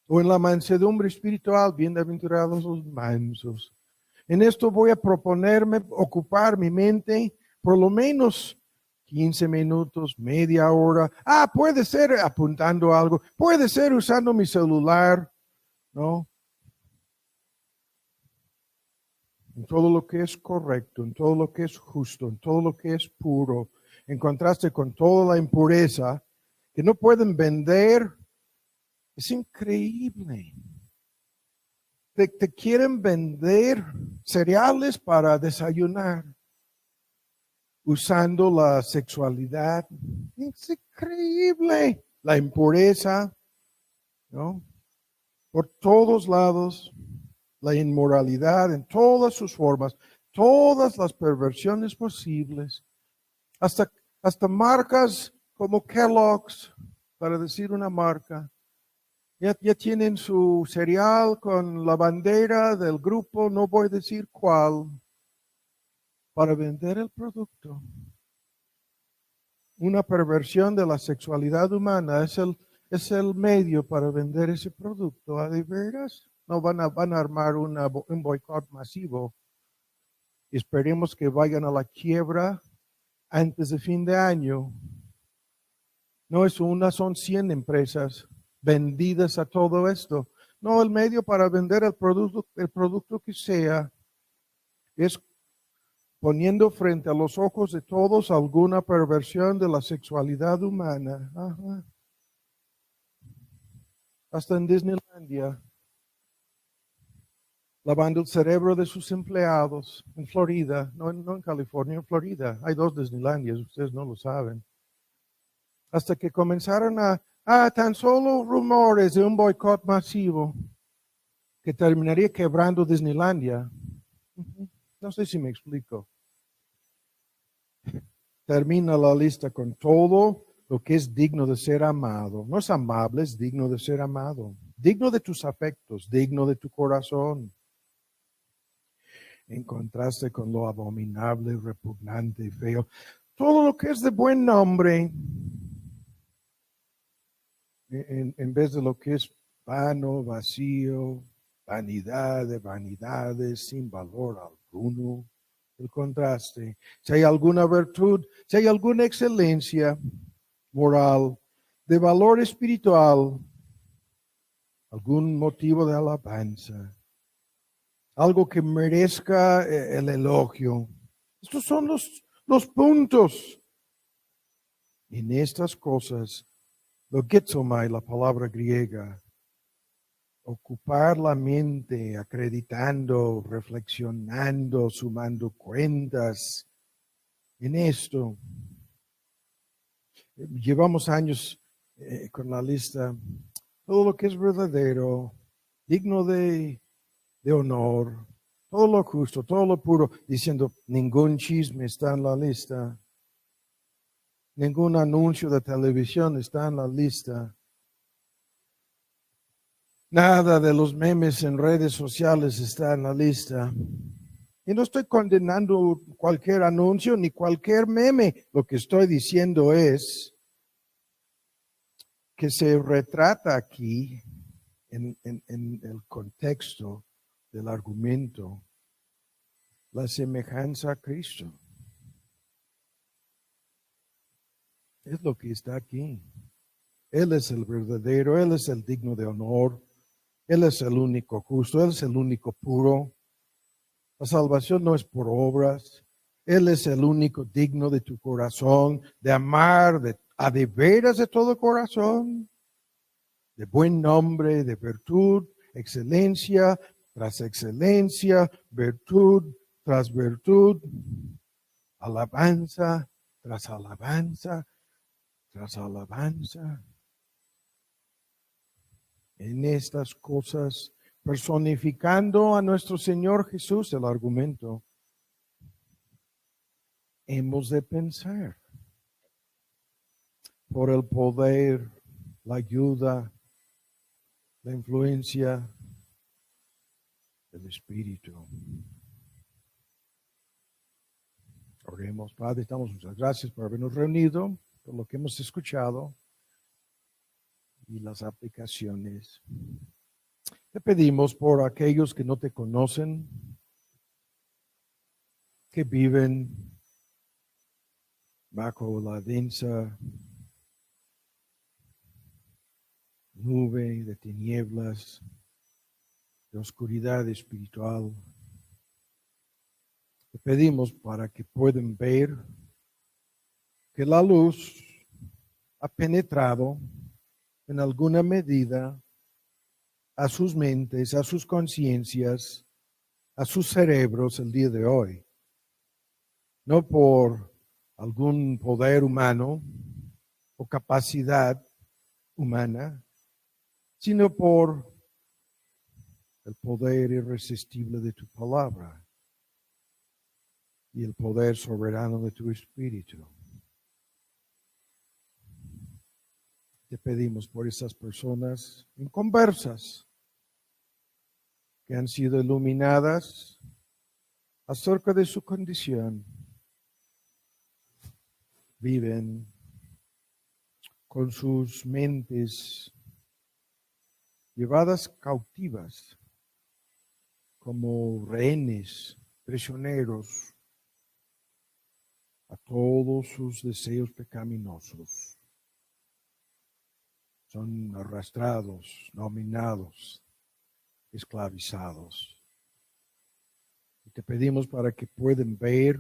O en la mansedumbre espiritual, bienaventurados los mansos. En esto voy a proponerme ocupar mi mente por lo menos 15 minutos, media hora. Puede ser apuntando algo, puede ser usando mi celular, ¿no? En todo lo que es correcto, en todo lo que es justo, en todo lo que es puro, en contraste con toda la impureza que no pueden vender. Es increíble. Te quieren vender cereales para desayunar, usando la sexualidad. Es increíble. La impureza, ¿no? Por todos lados, la inmoralidad en todas sus formas. todas las perversiones posibles, hasta marcas como Kellogg's, para decir una marca. Ya tienen su cereal con la bandera del grupo, no voy a decir cuál, para vender el producto. Una perversión de la sexualidad humana es el medio para vender ese producto. ¿A de veras? No van a armar un boicot masivo. Esperemos que vayan a la quiebra antes de fin de año. No es una, son 100 empresas vendidas a todo esto. No, el medio para vender el producto que sea es poniendo frente a los ojos de todos alguna perversión de la sexualidad humana. Ajá. Hasta en Disneylandia, lavando el cerebro de sus empleados en Florida, no en California, en Florida. Hay 2 Disneylandias, ustedes no lo saben. Hasta que comenzaron tan solo rumores de un boicot masivo que terminaría quebrando Disneylandia. No sé si me explico. Termina la lista con todo lo que es digno de ser amado. No es amable, es digno de ser amado. Digno de tus afectos, digno de tu corazón. En contraste con lo abominable, repugnante y feo. Todo lo que es de buen nombre, en vez de lo que es vano, vacío, vanidad de vanidades, sin valor alguno. El contraste. Si hay alguna virtud, si hay alguna excelencia moral, de valor espiritual, algún motivo de alabanza, algo que merezca el elogio. Estos son los puntos. En estas cosas, lo getsomai, la palabra griega, ocupar la mente, acreditando, reflexionando, sumando cuentas en esto. Llevamos años con la lista, todo lo que es verdadero, digno de honor, todo lo justo, todo lo puro, diciendo ningún chisme está en la lista, ningún anuncio de televisión está en la lista. Nada de los memes en redes sociales está en la lista. Y no estoy condenando cualquier anuncio ni cualquier meme. Lo que estoy diciendo es que se retrata aquí en el contexto del argumento la semejanza a Cristo. Es lo que está aquí. Él es el verdadero, Él es el digno de honor. Él es el único justo, Él es el único puro. La salvación no es por obras. Él es el único digno de tu corazón, de amar de veras de todo corazón, de buen nombre, de virtud, excelencia tras excelencia, virtud tras virtud, alabanza tras alabanza tras alabanza. En estas cosas, personificando a nuestro Señor Jesús, el argumento, hemos de pensar por el poder, la ayuda, la influencia del Espíritu. Oremos, Padre, damos muchas gracias por habernos reunido, por lo que hemos escuchado y las aplicaciones. Te pedimos por aquellos que no te conocen, que viven bajo la densa nube de tinieblas, de oscuridad espiritual. Te pedimos para que puedan ver que la luz ha penetrado en alguna medida a sus mentes, a sus conciencias, a sus cerebros el día de hoy. No por algún poder humano o capacidad humana, sino por el poder irresistible de tu palabra. y el poder soberano de tu Espíritu. Te pedimos por esas personas inconversas que han sido iluminadas acerca de su condición. Viven con sus mentes llevadas cautivas como rehenes, prisioneros a todos sus deseos pecaminosos. Son arrastrados, dominados, esclavizados. Y te pedimos para que puedan ver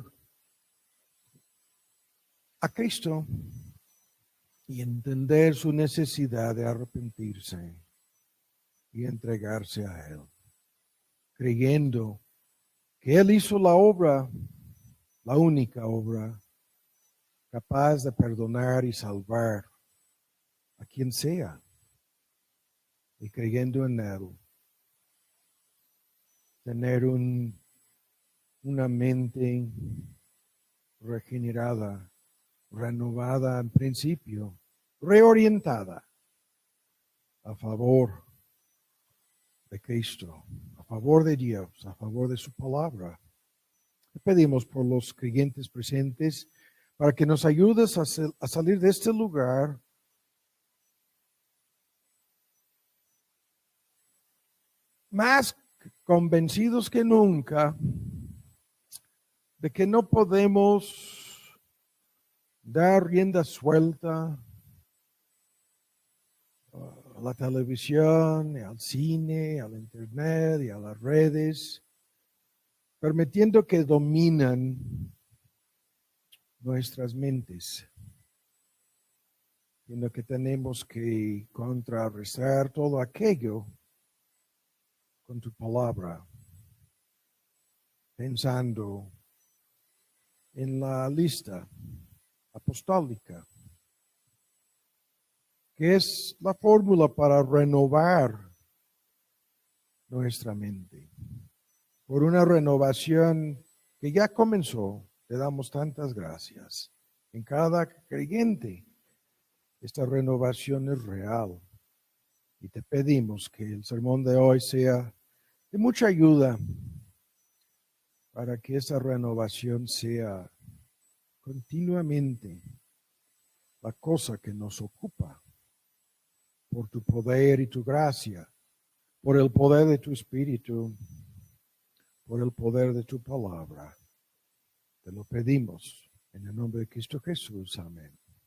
a Cristo y entender su necesidad de arrepentirse y entregarse a Él, creyendo que Él hizo la obra, la única obra, capaz de perdonar y salvar a quien sea, y creyendo en Él, tener una mente regenerada, renovada en principio, reorientada a favor de Cristo, a favor de Dios, a favor de su palabra. Te pedimos por los creyentes presentes para que nos ayudes a salir de este lugar más convencidos que nunca de que no podemos dar rienda suelta a la televisión, al cine, al internet y a las redes, permitiendo que dominan nuestras mentes, sino que tenemos que contrarrestar todo aquello con tu palabra, pensando en la lista apostólica, que es la fórmula para renovar nuestra mente. Por una renovación que ya comenzó, te damos tantas gracias. En cada creyente, esta renovación es real. Y te pedimos que el sermón de hoy sea de mucha ayuda para que esa renovación sea continuamente la cosa que nos ocupa por tu poder y tu gracia, por el poder de tu Espíritu, por el poder de tu palabra. Te lo pedimos en el nombre de Cristo Jesús. Amén.